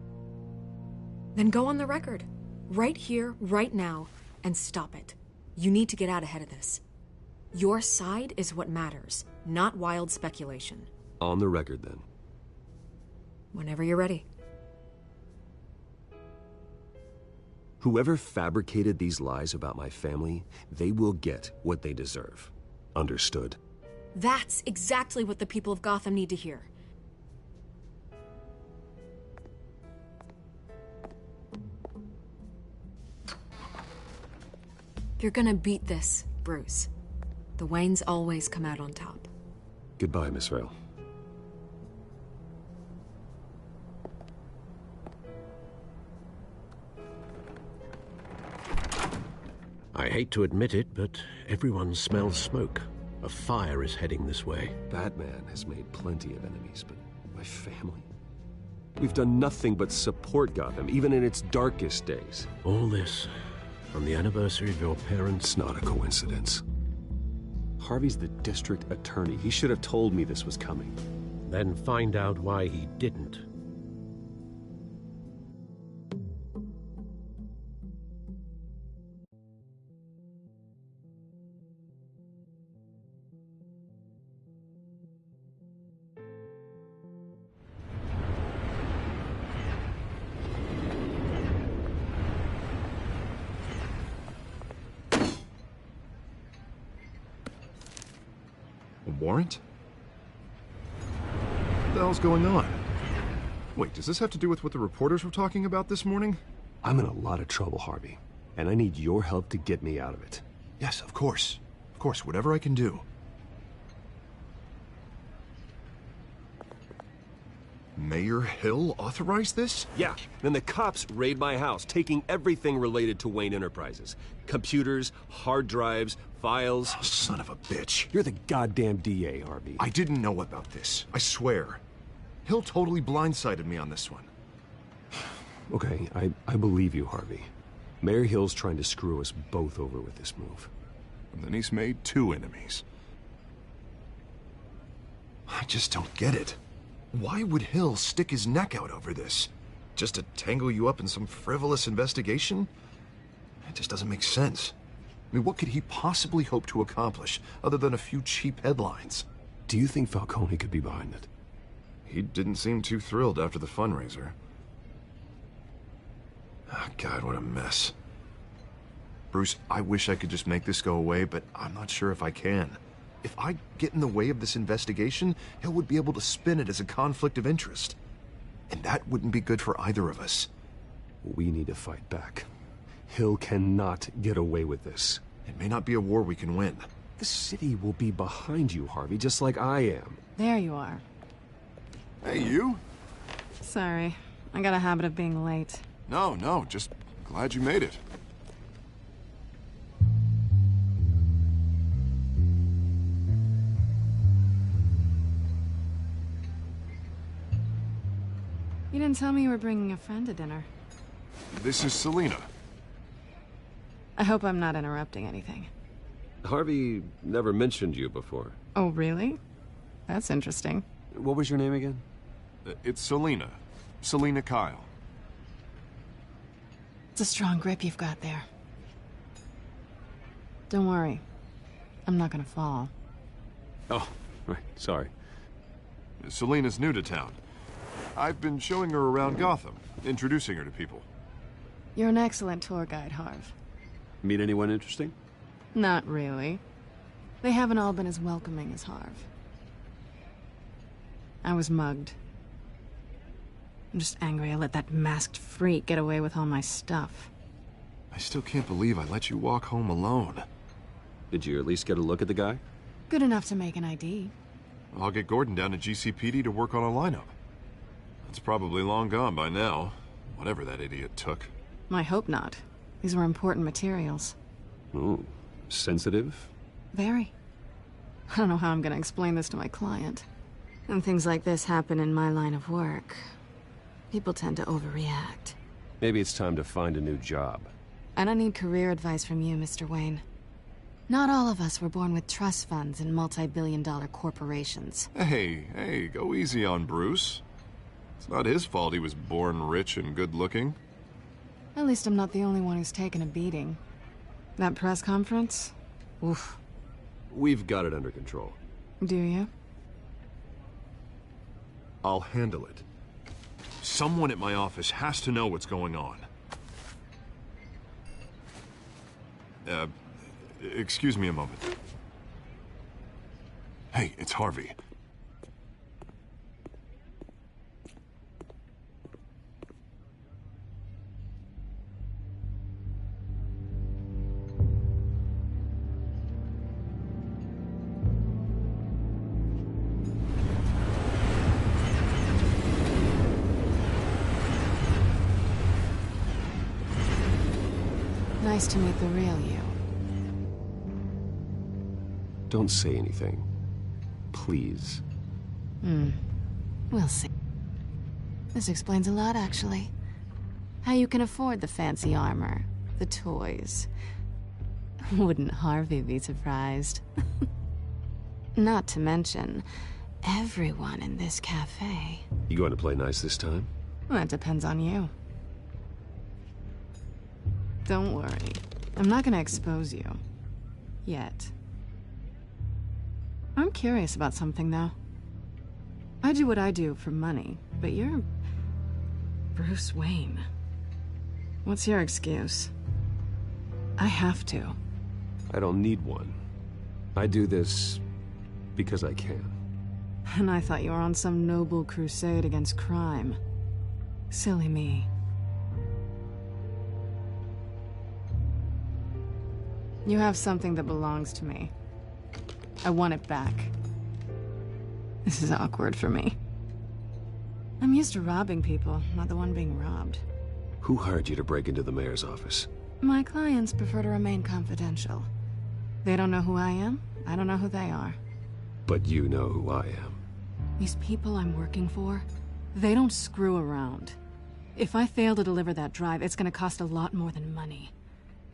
Then go on the record. Right here, right now, and stop it. You need to get out ahead of this. Your side is what matters, not wild speculation. On the record, then. Whenever you're ready. Whoever fabricated these lies about my family, they will get what they deserve. Understood? That's exactly what the people of Gotham need to hear. You're gonna beat this, Bruce. The Waynes always come out on top. Goodbye, Miss Vale. I hate to admit it, but everyone smells smoke. A fire is heading this way. Batman has made plenty of enemies, but my family? We've done nothing but support Gotham, even in its darkest days. All this on the anniversary of your parents'... It's not a coincidence. Harvey's the district attorney. He should have told me this was coming. Then find out why he didn't. Warrant? What the hell's going on? Wait, does this have to do with what the reporters were talking about this morning? I'm in a lot of trouble, Harvey, and I need your help to get me out of it. Yes, of course. Of course, whatever I can do. Mayor Hill authorized this? Yeah, then the cops raid my house, taking everything related to Wayne Enterprises. Computers, hard drives, files. Oh, son of a bitch. You're the goddamn DA, Harvey. I didn't know about this. I swear. Hill totally blindsided me on this one. Okay, I believe you, Harvey. Mayor Hill's trying to screw us both over with this move. And then he's made 2 enemies. I just don't get it. Why would Hill stick his neck out over this? Just to tangle you up in some frivolous investigation? It just doesn't make sense. I mean, what could he possibly hope to accomplish other than a few cheap headlines? Do you think Falcone could be behind it? He didn't seem too thrilled after the fundraiser. Oh, God, what a mess. Bruce, I wish I could just make this go away, but I'm not sure if I can. If I get in the way of this investigation, Hill would be able to spin it as a conflict of interest. And that wouldn't be good for either of us. We need to fight back. Hill cannot get away with this. It may not be a war we can win. The city will be behind you, Harvey, just like I am. There you are. Hey, you? Sorry. I got a habit of being late. No, just glad you made it. You didn't tell me you were bringing a friend to dinner. This is Selina. I hope I'm not interrupting anything. Harvey never mentioned you before. Oh, really? That's interesting. What was your name again? It's Selina. Selina Kyle. It's a strong grip you've got there. Don't worry. I'm not gonna fall. Oh, right. Sorry. Selina's new to town. I've been showing her around Gotham, introducing her to people. You're an excellent tour guide, Harv. Meet anyone interesting? Not really. They haven't all been as welcoming as Harv. I was mugged. I'm just angry I let that masked freak get away with all my stuff. I still can't believe I let you walk home alone. Did you at least get a look at the guy? Good enough to make an ID. I'll get Gordon down to GCPD to work on a lineup. It's probably long gone by now, whatever that idiot took. I hope not. These were important materials. Ooh, sensitive? Very. I don't know how I'm gonna explain this to my client. When things like this happen in my line of work, people tend to overreact. Maybe it's time to find a new job. I don't need career advice from you, Mr. Wayne. Not all of us were born with trust funds and multi-billion-dollar corporations. Hey, go easy on Bruce. It's not his fault he was born rich and good-looking. At least I'm not the only one who's taken a beating. That press conference? Oof. We've got it under control. Do you? I'll handle it. Someone at my office has to know what's going on. Excuse me a moment. Hey, it's Harvey. Nice to meet the real you. Don't say anything. Please. We'll see. This explains a lot, actually. How you can afford the fancy armor, the toys. Wouldn't Harvey be surprised? Not to mention, everyone in this cafe. You going to play nice this time? That depends on you. Don't worry. I'm not gonna expose you. Yet. I'm curious about something, though. I do what I do for money, but you're... Bruce Wayne. What's your excuse? I have to. I don't need one. I do this because I can. And I thought you were on some noble crusade against crime. Silly me. You have something that belongs to me. I want it back. This is awkward for me. I'm used to robbing people, not the one being robbed. Who hired you to break into the mayor's office? My clients prefer to remain confidential. They don't know who I am, I don't know who they are. But you know who I am. These people I'm working for, they don't screw around. If I fail to deliver that drive, it's gonna cost a lot more than money.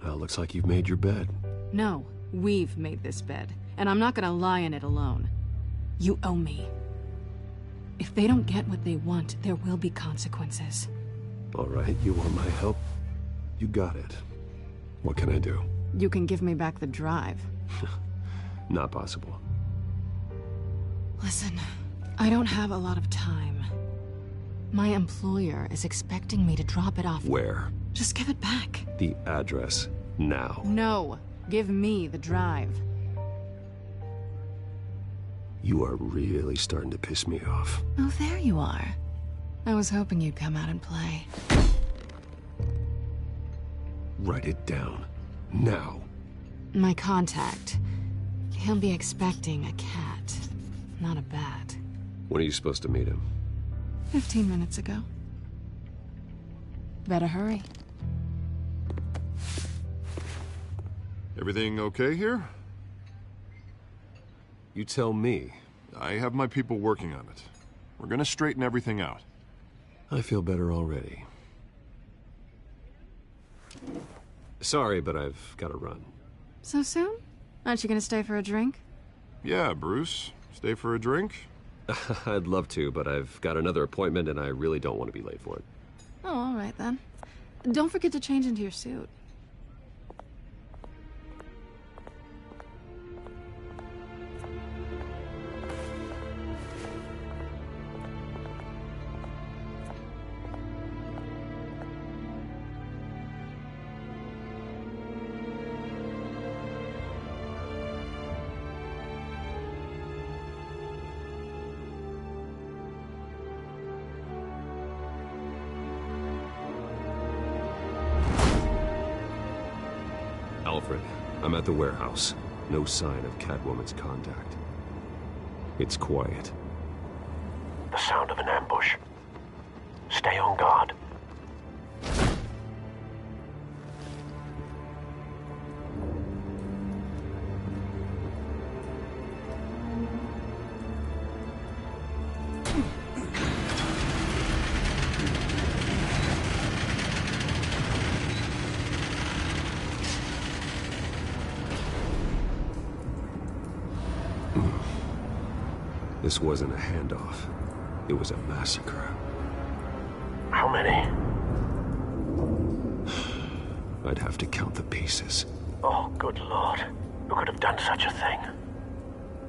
Well, looks like you've made your bed. No, we've made this bed, and I'm not gonna lie in it alone. You owe me. If they don't get what they want, there will be consequences. All right, you want my help? You got it. What can I do? You can give me back the drive. Not possible. Listen, I don't have a lot of time. My employer is expecting me to drop it off. Where? Just give it back. The address, now. No, give me the drive. You are really starting to piss me off. Oh, there you are. I was hoping you'd come out and play. Write it down. Now. My contact. He'll be expecting a cat, not a bat. When are you supposed to meet him? 15 minutes ago. Better hurry. Everything okay here? You tell me. I have my people working on it. We're gonna straighten everything out. I feel better already. Sorry, but I've got to run. So soon? Aren't you gonna stay for a drink? Yeah, Bruce. Stay for a drink? I'd love to, but I've got another appointment and I really don't want to be late for it. Oh, all right then. Don't forget to change into your suit. Alfred, I'm at the warehouse. No sign of Catwoman's contact. It's quiet. The sound of an ambush. Stay on guard. This wasn't a handoff. It was a massacre. How many? I'd have to count the pieces. Oh, good Lord. Who could have done such a thing?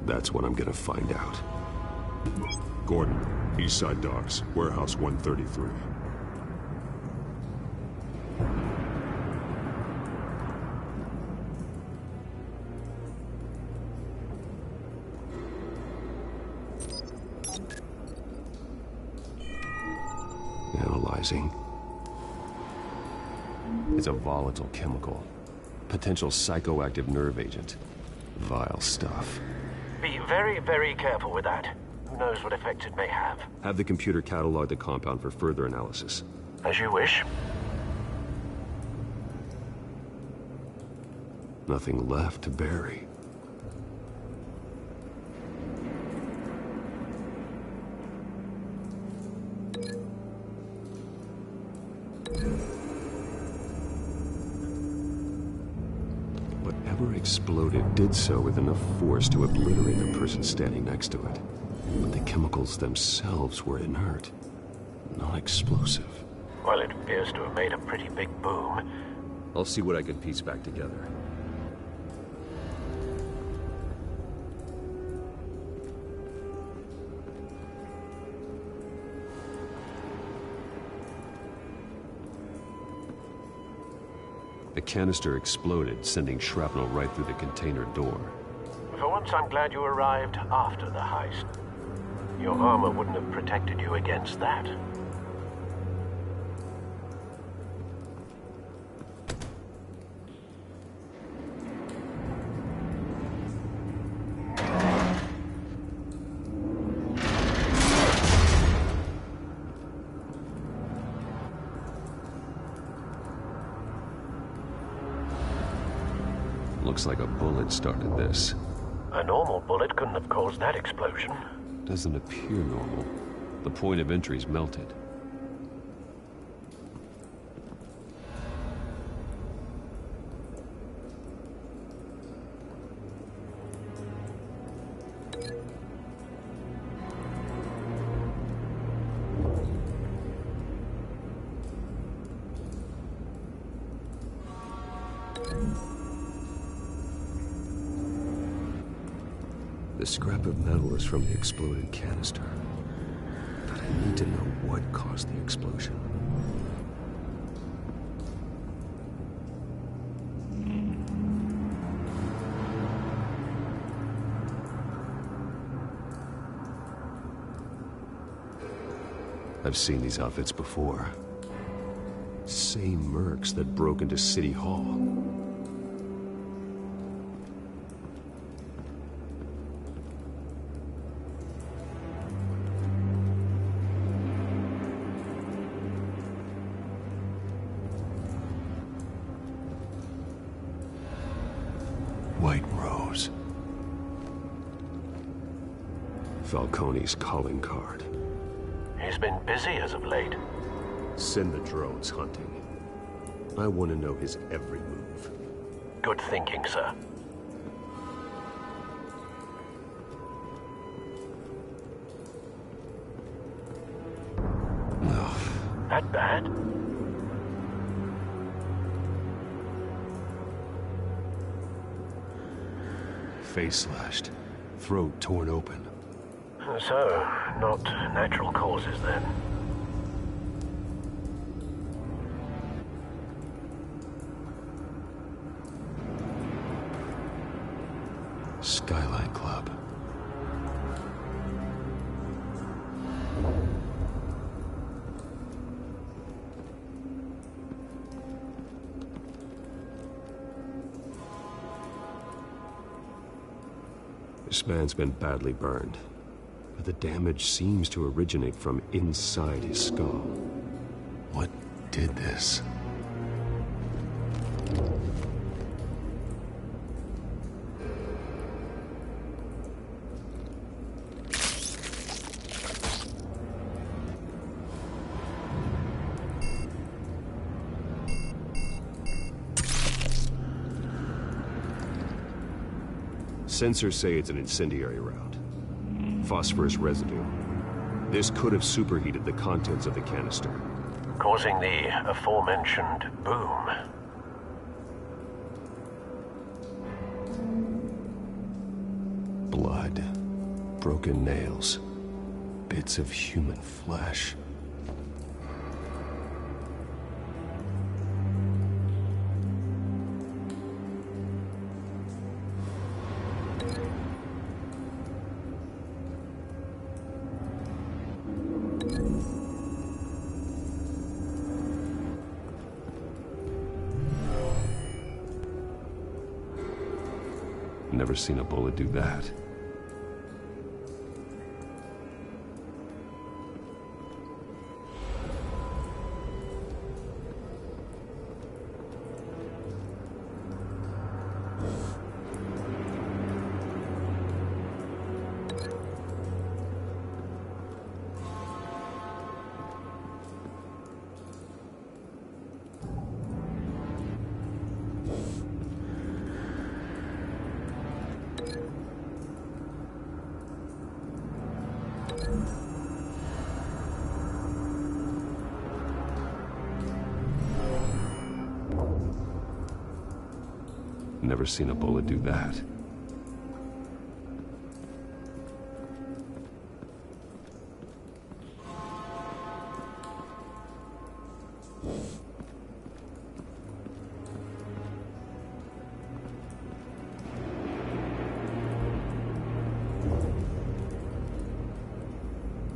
That's what I'm gonna find out. Gordon, Eastside Docks, Warehouse 133. Analyzing. It's a volatile chemical. Potential psychoactive nerve agent. Vile stuff. Be very, very careful with that. Who knows what effect it may have. Have the computer catalog the compound for further analysis. As you wish. Nothing left to bury. Whatever exploded did so with enough force to obliterate the person standing next to it. But the chemicals themselves were inert, not explosive. Well, it appears to have made a pretty big boom. I'll see what I can piece back together. The canister exploded, sending shrapnel right through the container door. For once, I'm glad you arrived after the heist. Your armor wouldn't have protected you against that. Looks like a bullet started this. A normal bullet couldn't have caused that explosion. Doesn't appear normal. The point of entry's melted. The scrap of metal is from the exploded canister. But I need to know what caused the explosion. I've seen these outfits before. Same mercs that broke into City Hall. White Rose. Falcone's calling card. He's been busy as of late. Send the drones hunting. I want to know his every move. Good thinking, sir. That bad? Face slashed. Throat torn open. So, not natural causes then. Skyline Club. This man's been badly burned, but the damage seems to originate from inside his skull. What did this? Sensors say it's an incendiary round. Phosphorus residue. This could have superheated the contents of the canister, causing the aforementioned boom. Blood, broken nails, bits of human flesh. Never seen a bullet do that. Never seen a bullet do that.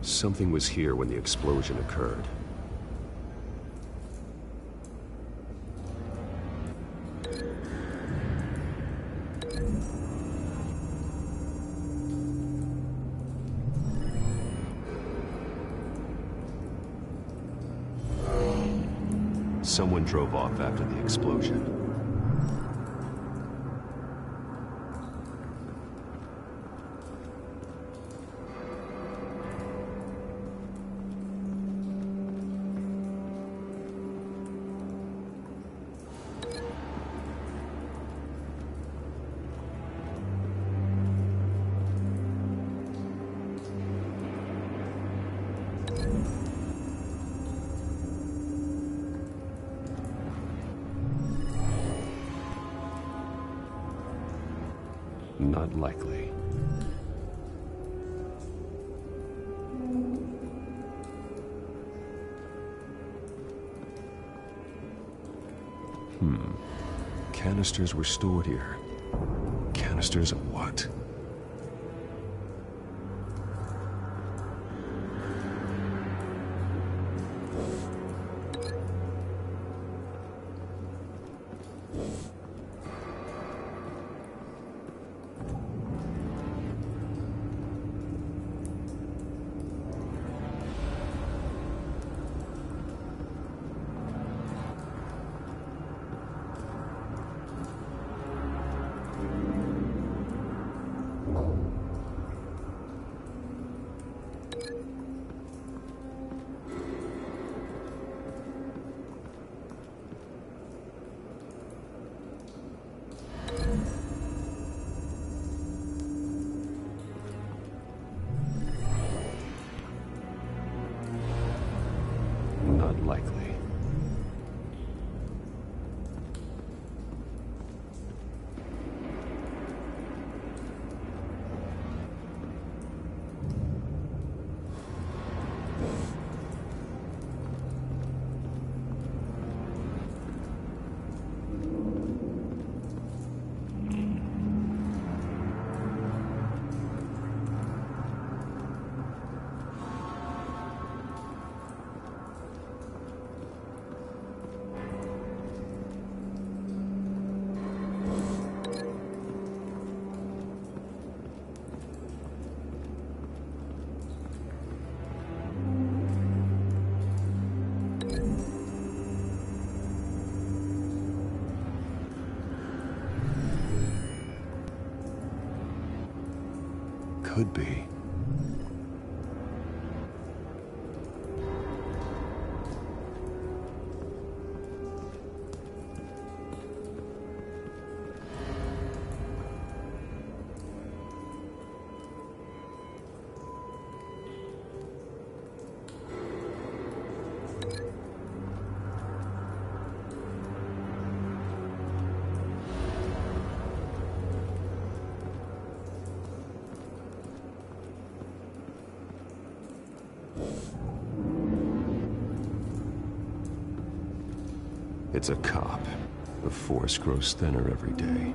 Something was here when the explosion occurred. Someone drove off after the explosion. Not likely. Canisters were stored here. Canisters of what? Not likely. Could be. It's a cop. The force grows thinner every day.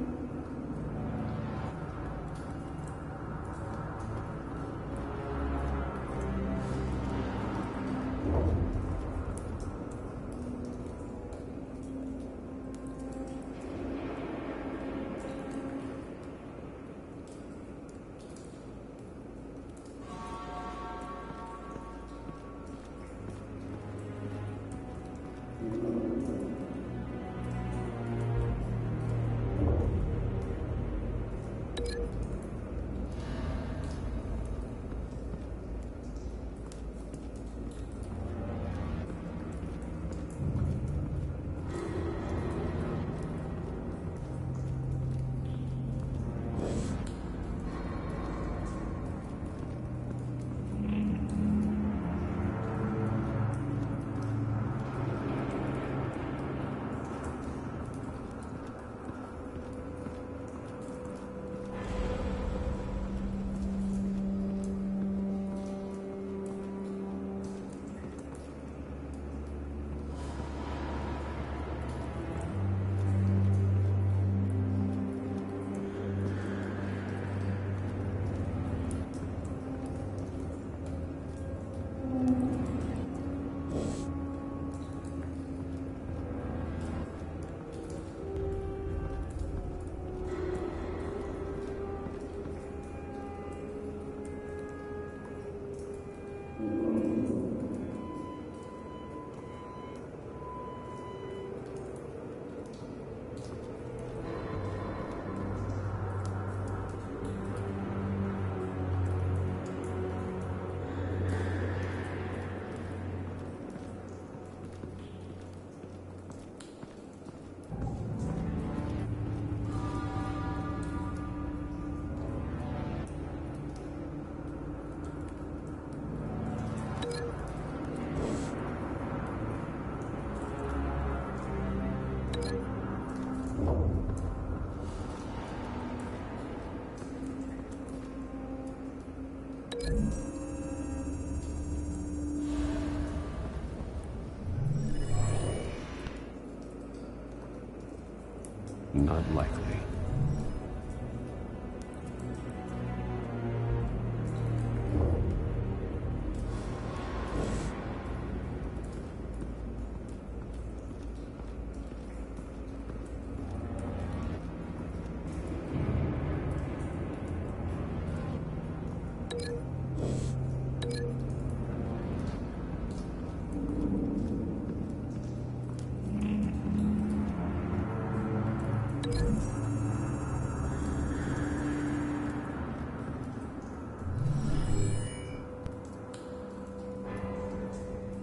Not likely.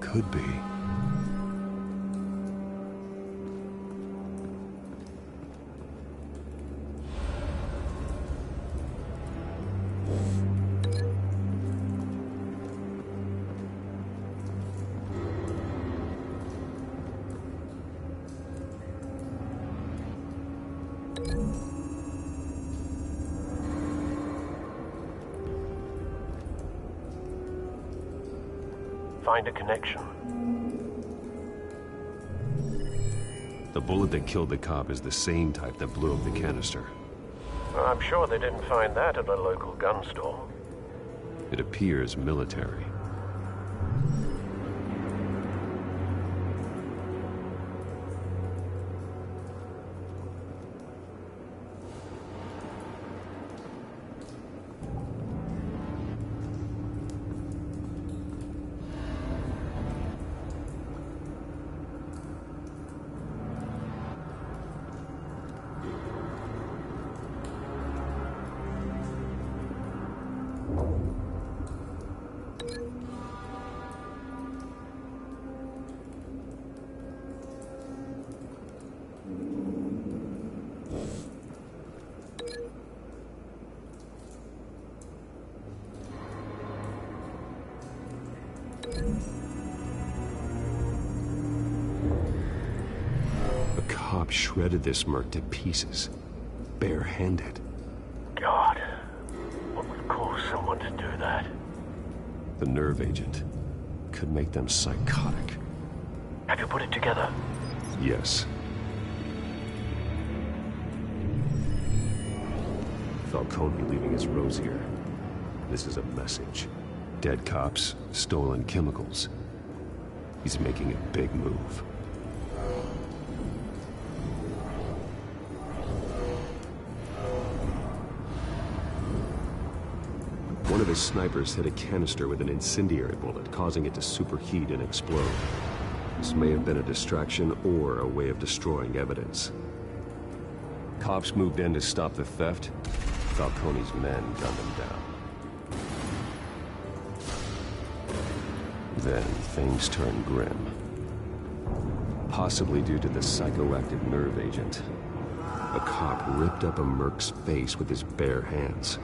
Could be. Find a connection. The bullet that killed the cop is the same type that blew up the canister. Well, I'm sure they didn't find that at a local gun store. It appears military. The cop shredded this merc to pieces, bare-handed. God, what would cause someone to do that? The nerve agent could make them psychotic. Have you put it together? Yes. Falcone leaving his rose here. This is a message. Dead cops, stolen chemicals. He's making a big move. One of his snipers hit a canister with an incendiary bullet, causing it to superheat and explode. This may have been a distraction or a way of destroying evidence. Cops moved in to stop the theft. Falcone's men gunned him down. Then things turned grim. Possibly due to the psychoactive nerve agent. A cop ripped up a merc's face with his bare hands.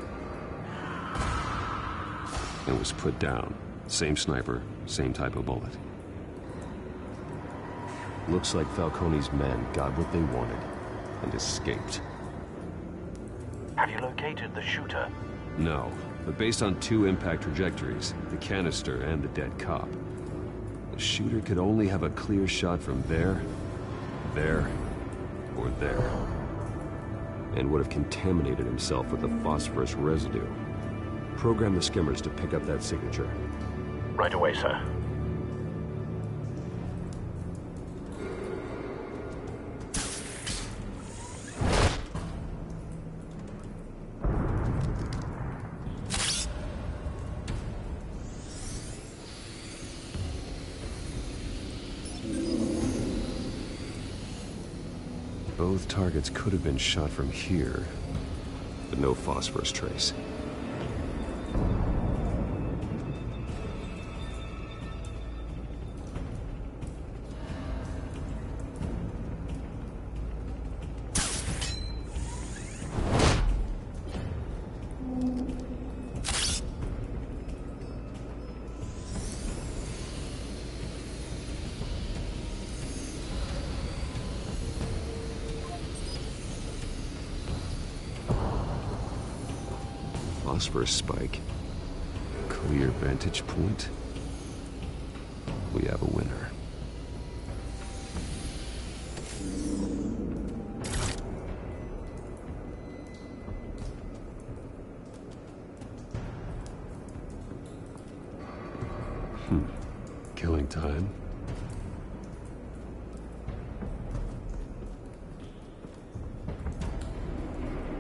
And was put down. Same sniper, same type of bullet. Looks like Falcone's men got what they wanted and escaped. Have you located the shooter? No, but based on two impact trajectories, the canister and the dead cop, the shooter could only have a clear shot from there, or there. And would have contaminated himself with the phosphorus residue. Program the skimmers to pick up that signature. Right away, sir. Both targets could have been shot from here, but no phosphorus trace. Phosphorus spike. Clear vantage point. We have a winner. Killing time.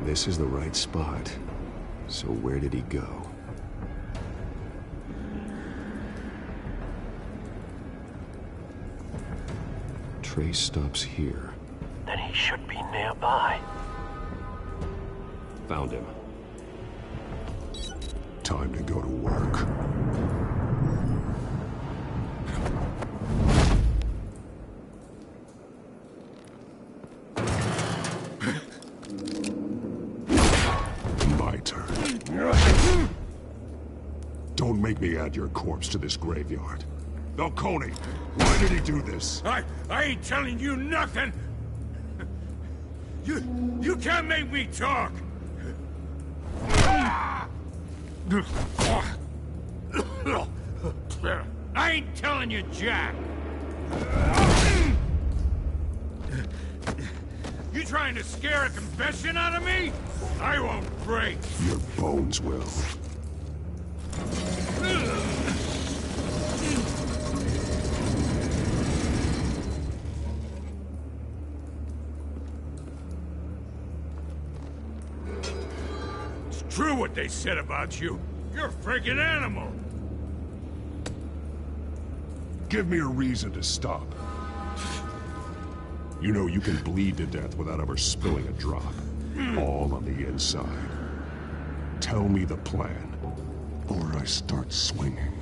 This is the right spot. So where did he go? Trace stops here. Then he should be nearby. Found him. Time to go to work. My turn. Don't make me add your corpse to this graveyard. Falcone, why did he do this? I ain't telling you nothing! You can't make me talk! I ain't telling you, Jack! You trying to scare a confession out of me? I won't break! Your bones will. It's true what they said about you. You're a freaking animal! Give me a reason to stop. You know you can bleed to death without ever spilling a drop. All on the inside. Tell me the plan, or I start swinging.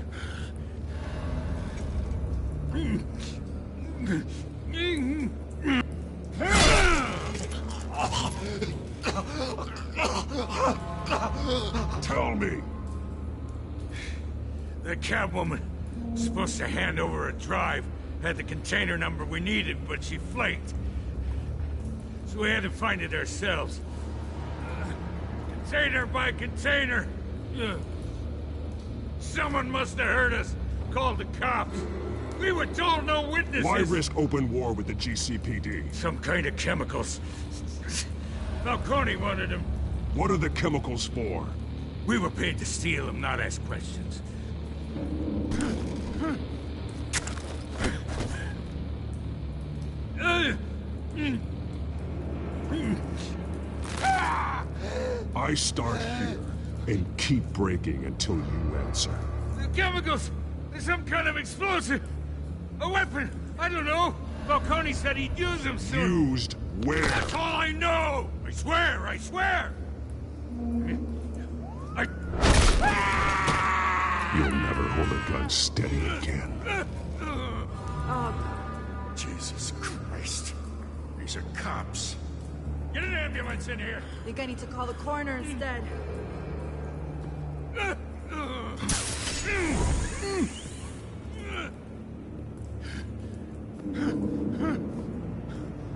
Tell me. The Catwoman supposed to hand over a drive. Had the container number we needed, but she flaked. So we had to find it ourselves. Container by container. Someone must have heard us. Called the cops. We were told no witnesses. Why risk open war with the GCPD? Some kind of chemicals. Falcone wanted them. What are the chemicals for? We were paid to steal them, not ask questions. I start here and keep breaking until you answer. The chemicals! There's some kind of explosive! A weapon! I don't know! Falcone said he'd use them soon! Used where? That's all I know! I swear! I swear! You'll never hold a gun steady again. Jesus Christ. These are cops. Get an ambulance in here! Think I need to call the coroner instead.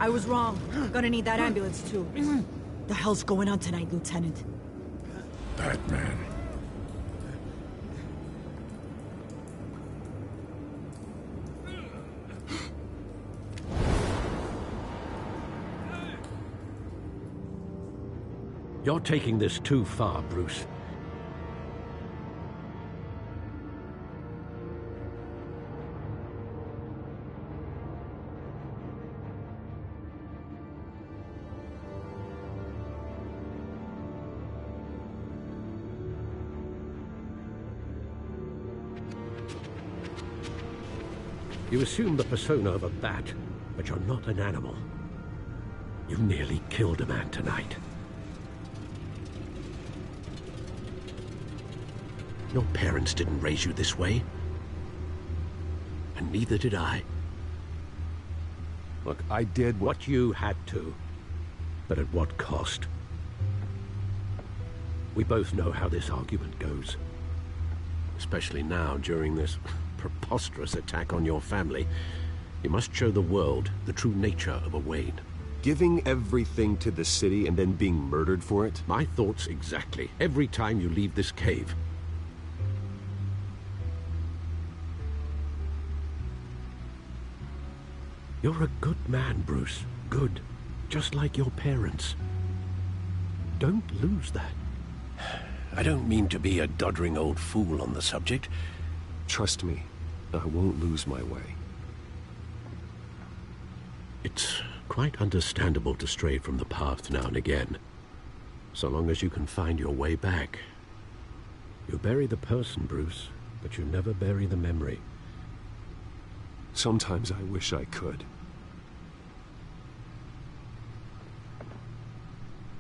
I was wrong. Gonna need that ambulance too. The hell's going on tonight, Lieutenant? Batman. You're taking this too far, Bruce. You assume the persona of a bat, but you're not an animal. You nearly killed a man tonight. Your parents didn't raise you this way. And neither did I. Look, I did what you had to. But at what cost? We both know how this argument goes. Especially now, during this preposterous attack on your family. You must show the world the true nature of a Wayne. Giving everything to the city and then being murdered for it? My thoughts exactly. Every time you leave this cave. You're a good man, Bruce. Good. Just like your parents. Don't lose that. I don't mean to be a doddering old fool on the subject. Trust me, I won't lose my way. It's quite understandable to stray from the path now and again, so long as you can find your way back. You bury the person, Bruce, but you never bury the memory. Sometimes I wish I could.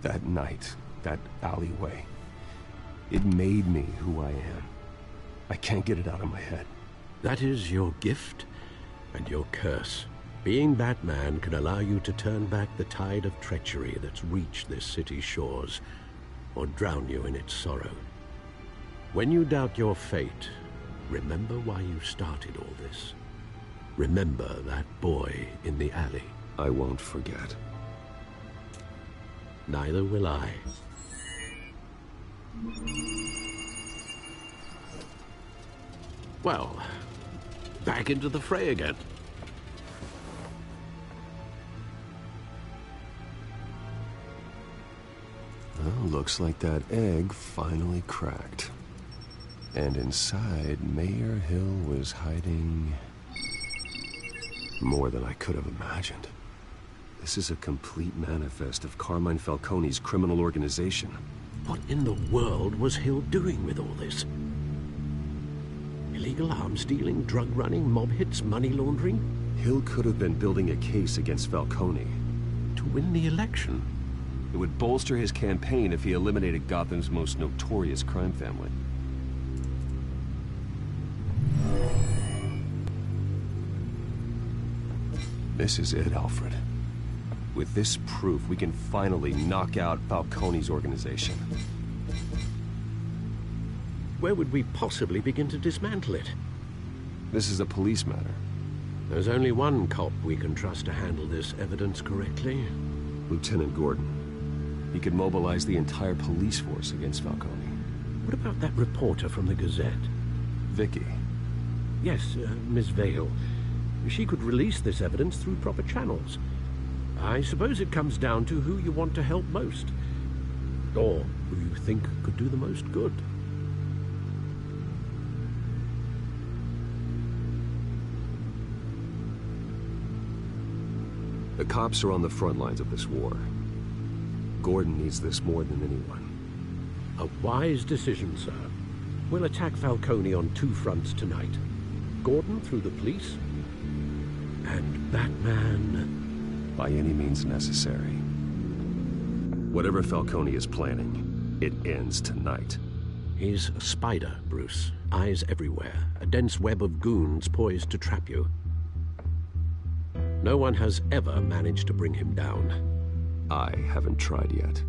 That night, that alleyway, it made me who I am. I can't get it out of my head. That is your gift and your curse. Being Batman can allow you to turn back the tide of treachery that's reached this city's shores, or drown you in its sorrow. When you doubt your fate, remember why you started all this. Remember that boy in the alley. I won't forget. Neither will I. Well, back into the fray again. Well, looks like that egg finally cracked. And inside, Mayor Hill was hiding more than I could have imagined. This is a complete manifest of Carmine Falcone's criminal organization. What in the world was Hill doing with all this? Illegal arms dealing, drug running, mob hits, money laundering? Hill could have been building a case against Falcone. To win the election? It would bolster his campaign if he eliminated Gotham's most notorious crime family. This is it, Alfred. With this proof, we can finally knock out Falcone's organization. Where would we possibly begin to dismantle it? This is a police matter. There's only one cop we can trust to handle this evidence correctly. Lieutenant Gordon. He could mobilize the entire police force against Falcone. What about that reporter from the Gazette? Vicky. Yes, Miss Vale. She could release this evidence through proper channels. I suppose it comes down to who you want to help most. Or who you think could do the most good. The cops are on the front lines of this war. Gordon needs this more than anyone. A wise decision, sir. We'll attack Falcone on two fronts tonight. Gordon through the police, and Batman... by any means necessary. Whatever Falcone is planning, it ends tonight. He's a spider, Bruce. Eyes everywhere. A dense web of goons poised to trap you. No one has ever managed to bring him down. I haven't tried yet.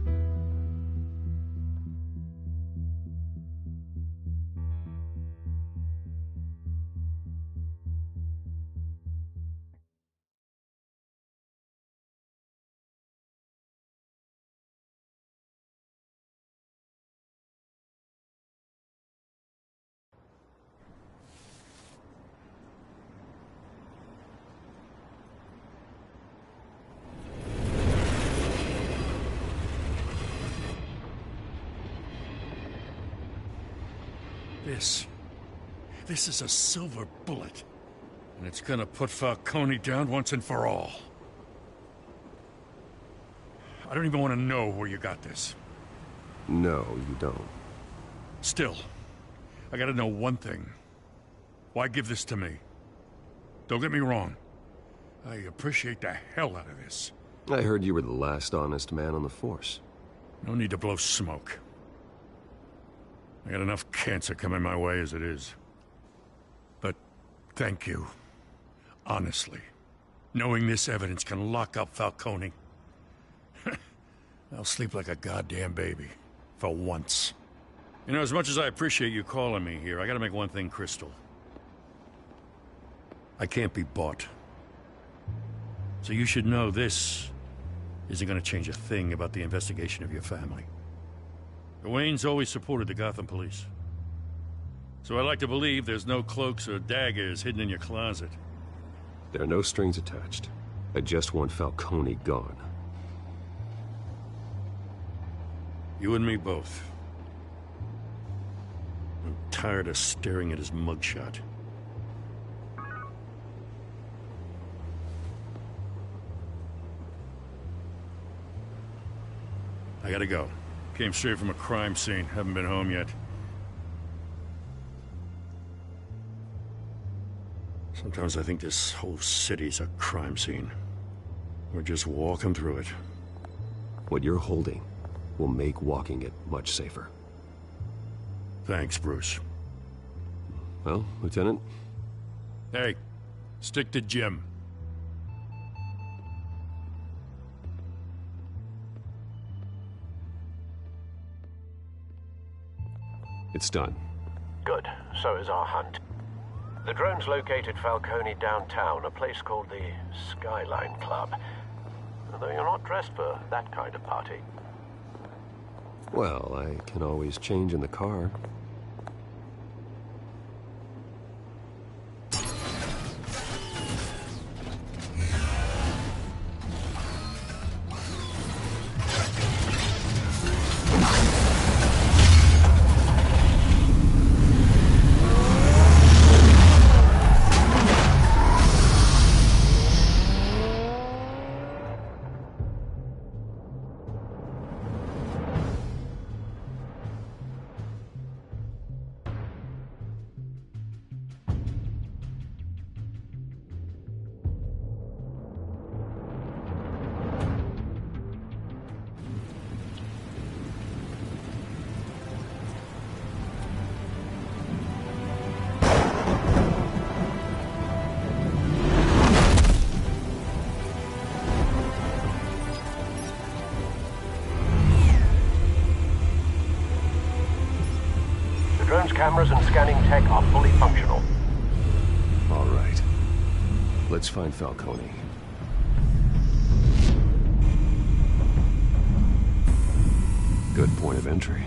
This is a silver bullet. And it's gonna put Falcone down once and for all. I don't even want to know where you got this. No, you don't. Still, I gotta know one thing. Why give this to me? Don't get me wrong. I appreciate the hell out of this. I heard you were the last honest man on the force. No need to blow smoke. I got enough cancer coming my way as it is. But thank you. Honestly. Knowing this evidence can lock up Falcone. I'll sleep like a goddamn baby. For once. You know, as much as I appreciate you calling me here, I gotta make one thing crystal. I can't be bought. So you should know this isn't gonna change a thing about the investigation of your family. The Waynes always supported the Gotham police. So I like to believe there's no cloaks or daggers hidden in your closet. There are no strings attached. I just want Falcone gone. You and me both. I'm tired of staring at his mugshot. I gotta go. Came straight from a crime scene. Haven't been home yet. Sometimes I think this whole city's a crime scene. We're just walking through it. What you're holding will make walking it much safer. Thanks, Bruce. Well, Lieutenant? Hey, stick to Jim. It's done. Good. So is our hunt. The drones located Falcone downtown, a place called the Skyline Club. Although you're not dressed for that kind of party. Well, I can always change in the car. Drone's cameras and scanning tech are fully functional. All right. Let's find Falcone. Good point of entry.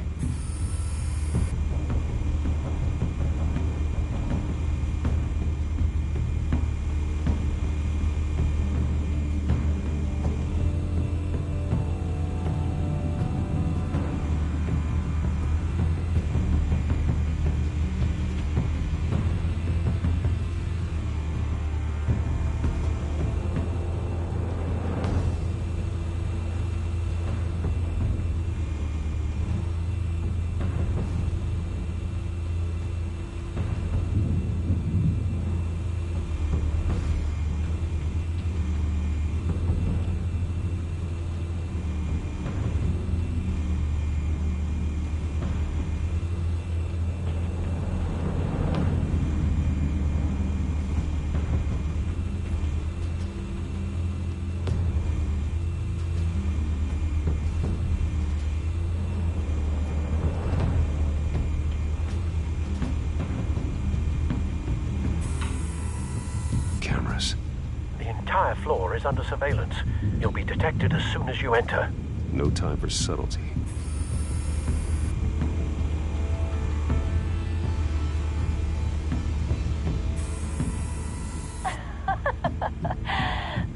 The entire floor is under surveillance. You'll be detected as soon as you enter. No time for subtlety.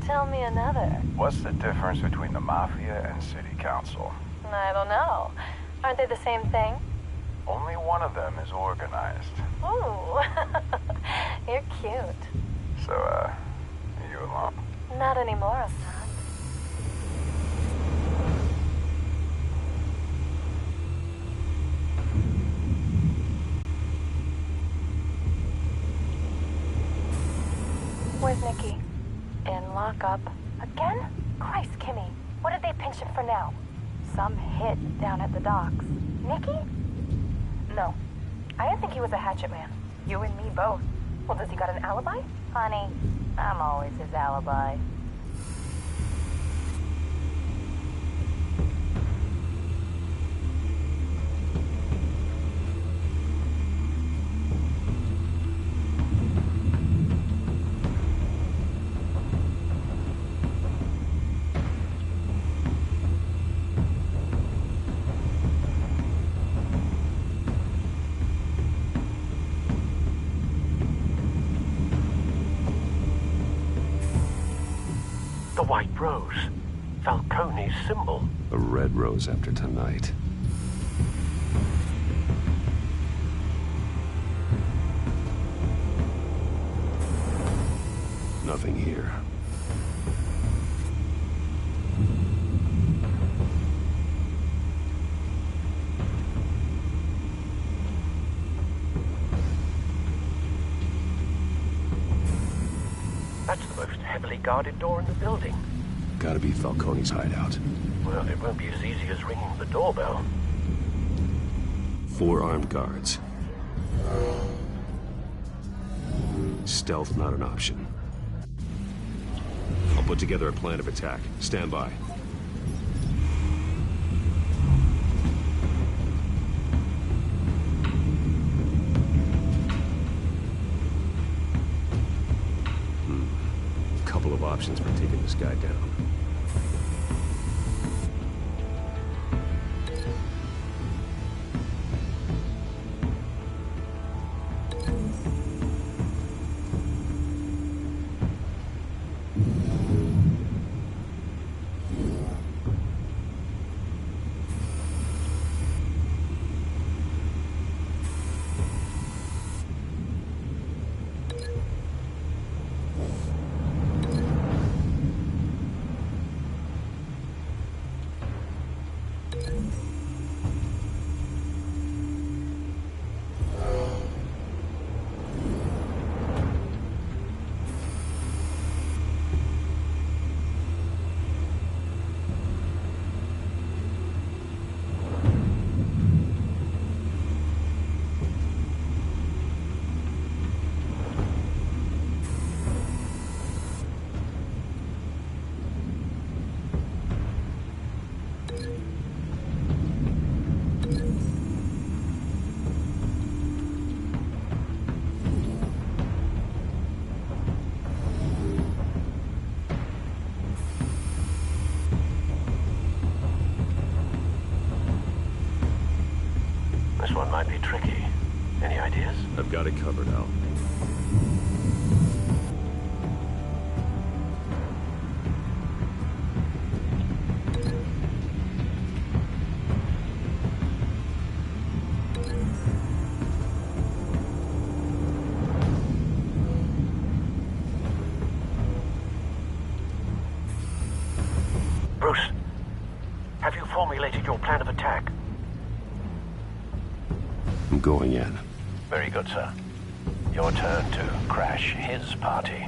Tell me another. What's the difference between the Mafia and City Council? I don't know. Aren't they the same thing? Only one of them is organized. Ooh, you're cute. So, are you alone? Not anymore, I'm not. Where's Nikki? In lockup. Again? Christ, Kimmy. What did they pinch him for now? Some hit down at the docks. Nikki? No. I didn't think he was a hatchet man. You and me both. Well, does he got an alibi? Honey, I'm always his alibi. white rose. Falcone's symbol. A red rose after tonight. Nothing here. That's the most heavily guarded door in the building. Gotta be Falcone's hideout. Well, it won't be as easy as ringing the doorbell. 4 armed guards. Stealth not an option. I'll put together a plan of attack. Stand by. Couple of options for taking this guy down. This one might be tricky. Any ideas? I've got it covered, Al. Bruce, have you formulated your plan of attack? I'm going in. Very good, sir. Your turn to crash his party.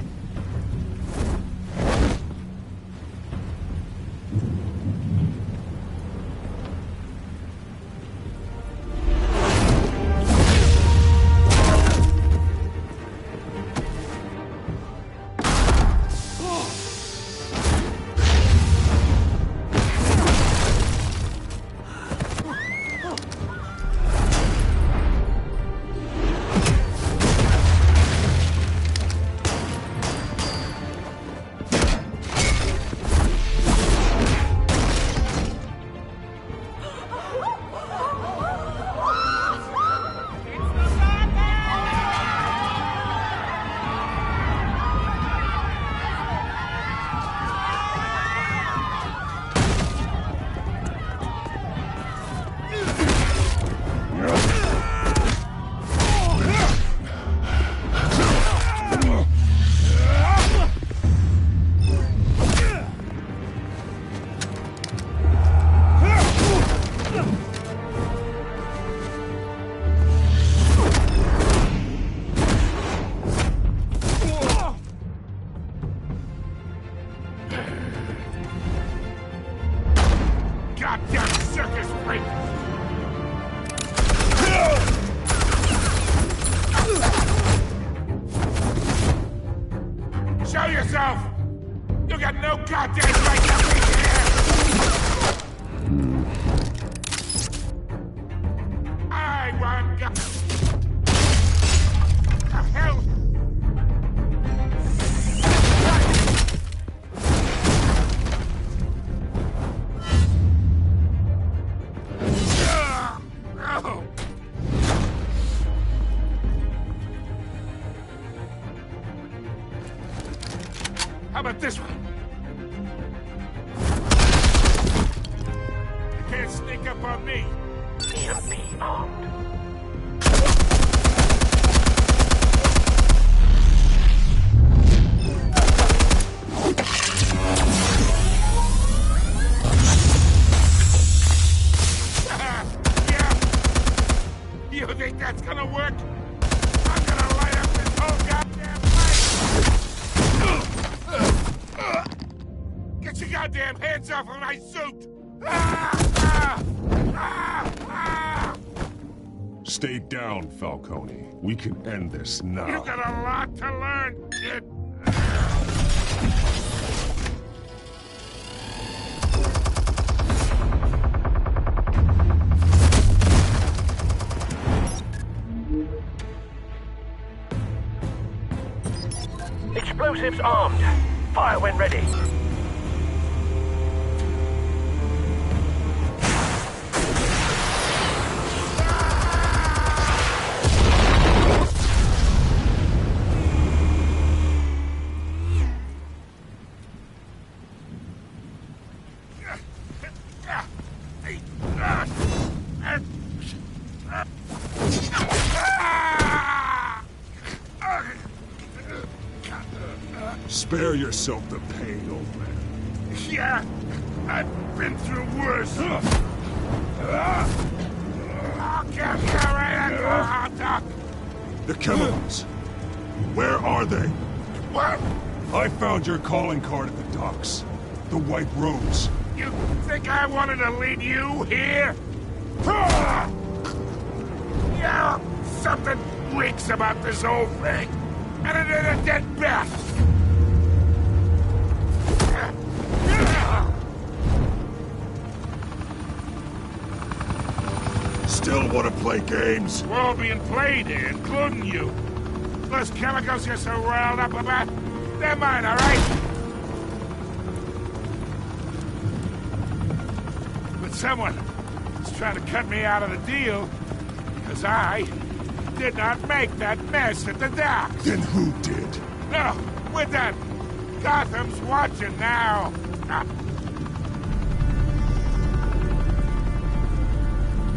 Show yourself! You got no goddamn right to be here! I want the hell! How about this one? Be armed. You think that's gonna work? I'm gonna light up this whole goddamn place! Get your goddamn hands off of my suit! Stay down, Falcone. We can end this now. You got a lot to learn, kid. Explosives armed. Fire when ready. Spare yourself the pain, old man. Yeah, I've been through worse. I'll get you right at the hot dog. The chemicals. Where are they? What? I found your calling card at the docks. The White Rose. You think I wanted to lead you here? Yeah, something reeks about this whole thing. And it ain't a dead bat. Still want to play games? We're all being played here, including you. Those chemicals you're so riled up about, they're mine, all right? But someone is trying to cut me out of the deal because I did not make that mess at the docks. Then who did? No, we're done. Gotham's watching now.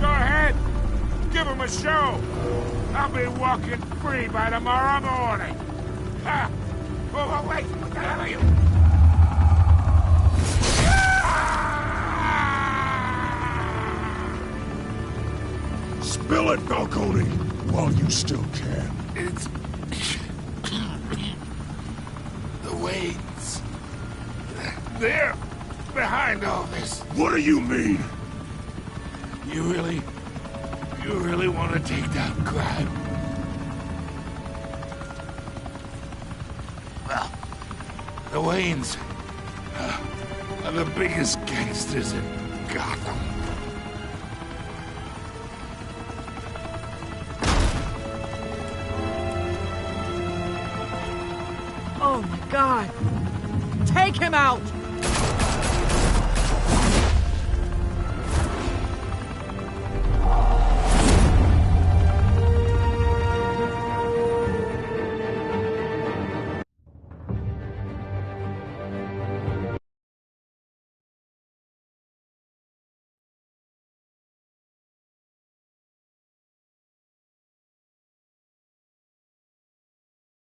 Go ahead. Give him a show. I'll be walking free by tomorrow morning. Ha! Oh, wait. What the hell are you? Spill it, Falcone, while you still can. It's... the Waynes. They're behind all this. What do you mean? You really want to take down crime? Well, the Waynes are the biggest gangsters in Gotham. Oh my God! Take him out!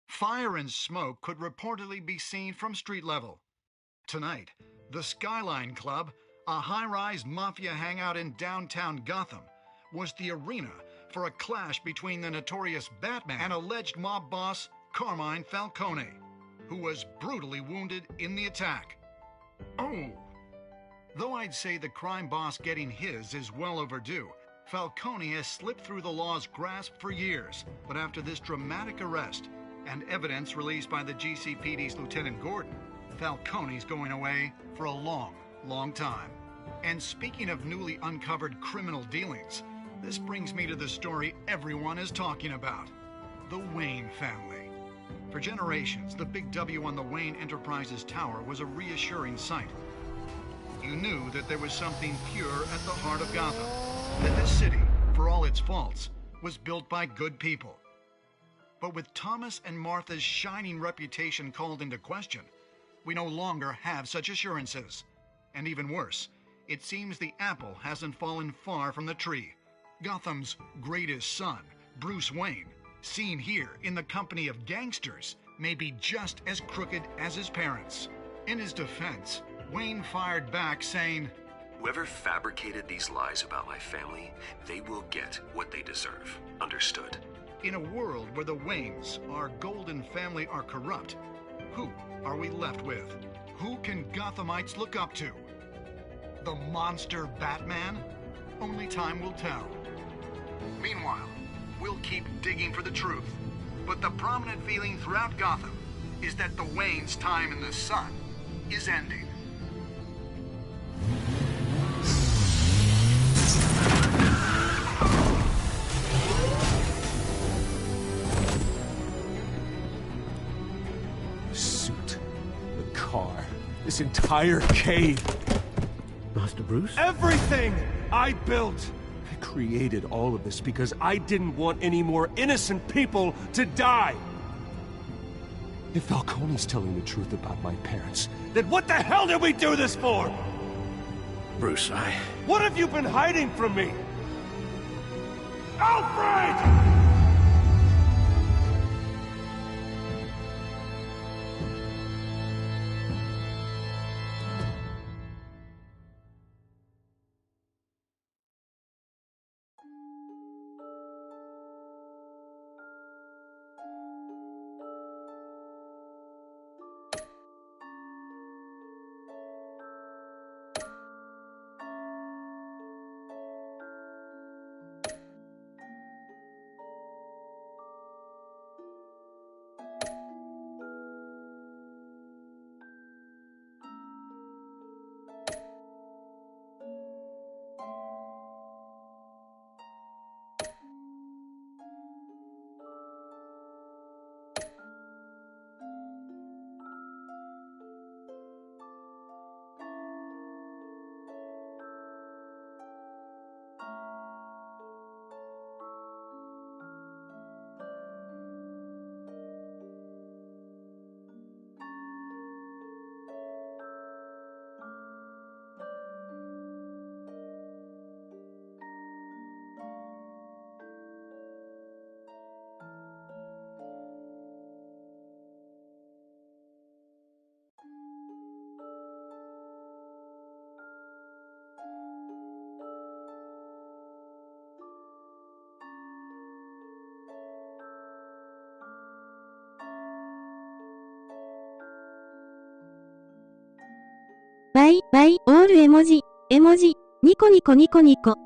Fire and smoke could reportedly be seen from street level. Tonight, the Skyline Club, a high-rise mafia hangout in downtown Gotham, was the arena for a clash between the notorious Batman and alleged mob boss Carmine Falcone, who was brutally wounded in the attack. Oh! Though I'd say the crime boss getting his is well overdue, Falcone has slipped through the law's grasp for years, but after this dramatic arrest, and evidence released by the GCPD's Lieutenant Gordon, Falcone's going away for a long, long time. And speaking of newly uncovered criminal dealings, this brings me to the story everyone is talking about: the Wayne family. For generations, the big W on the Wayne Enterprises tower was a reassuring sight. You knew that there was something pure at the heart of Gotham, that this city, for all its faults, was built by good people. But with Thomas and Martha's shining reputation called into question, we no longer have such assurances. And even worse, it seems the apple hasn't fallen far from the tree. Gotham's greatest son, Bruce Wayne, seen here in the company of gangsters, may be just as crooked as his parents. In his defense, Wayne fired back saying, "Whoever fabricated these lies about my family, they will get what they deserve. Understood?" In a world where the Waynes, our golden family, are corrupt, who are we left with? Who can Gothamites look up to? The monster Batman? Only time will tell. Meanwhile, we'll keep digging for the truth. But the prominent feeling throughout Gotham is that the Waynes' time in the sun is ending. The suit, the car, this entire cave. Master Bruce? Everything I built! I created all of this because I didn't want any more innocent people to die! If Falcone's telling the truth about my parents, then what the hell did we do this for? Bruce, What have you been hiding from me? Alfred! Y, all 絵文字、ニコニコニコニコ。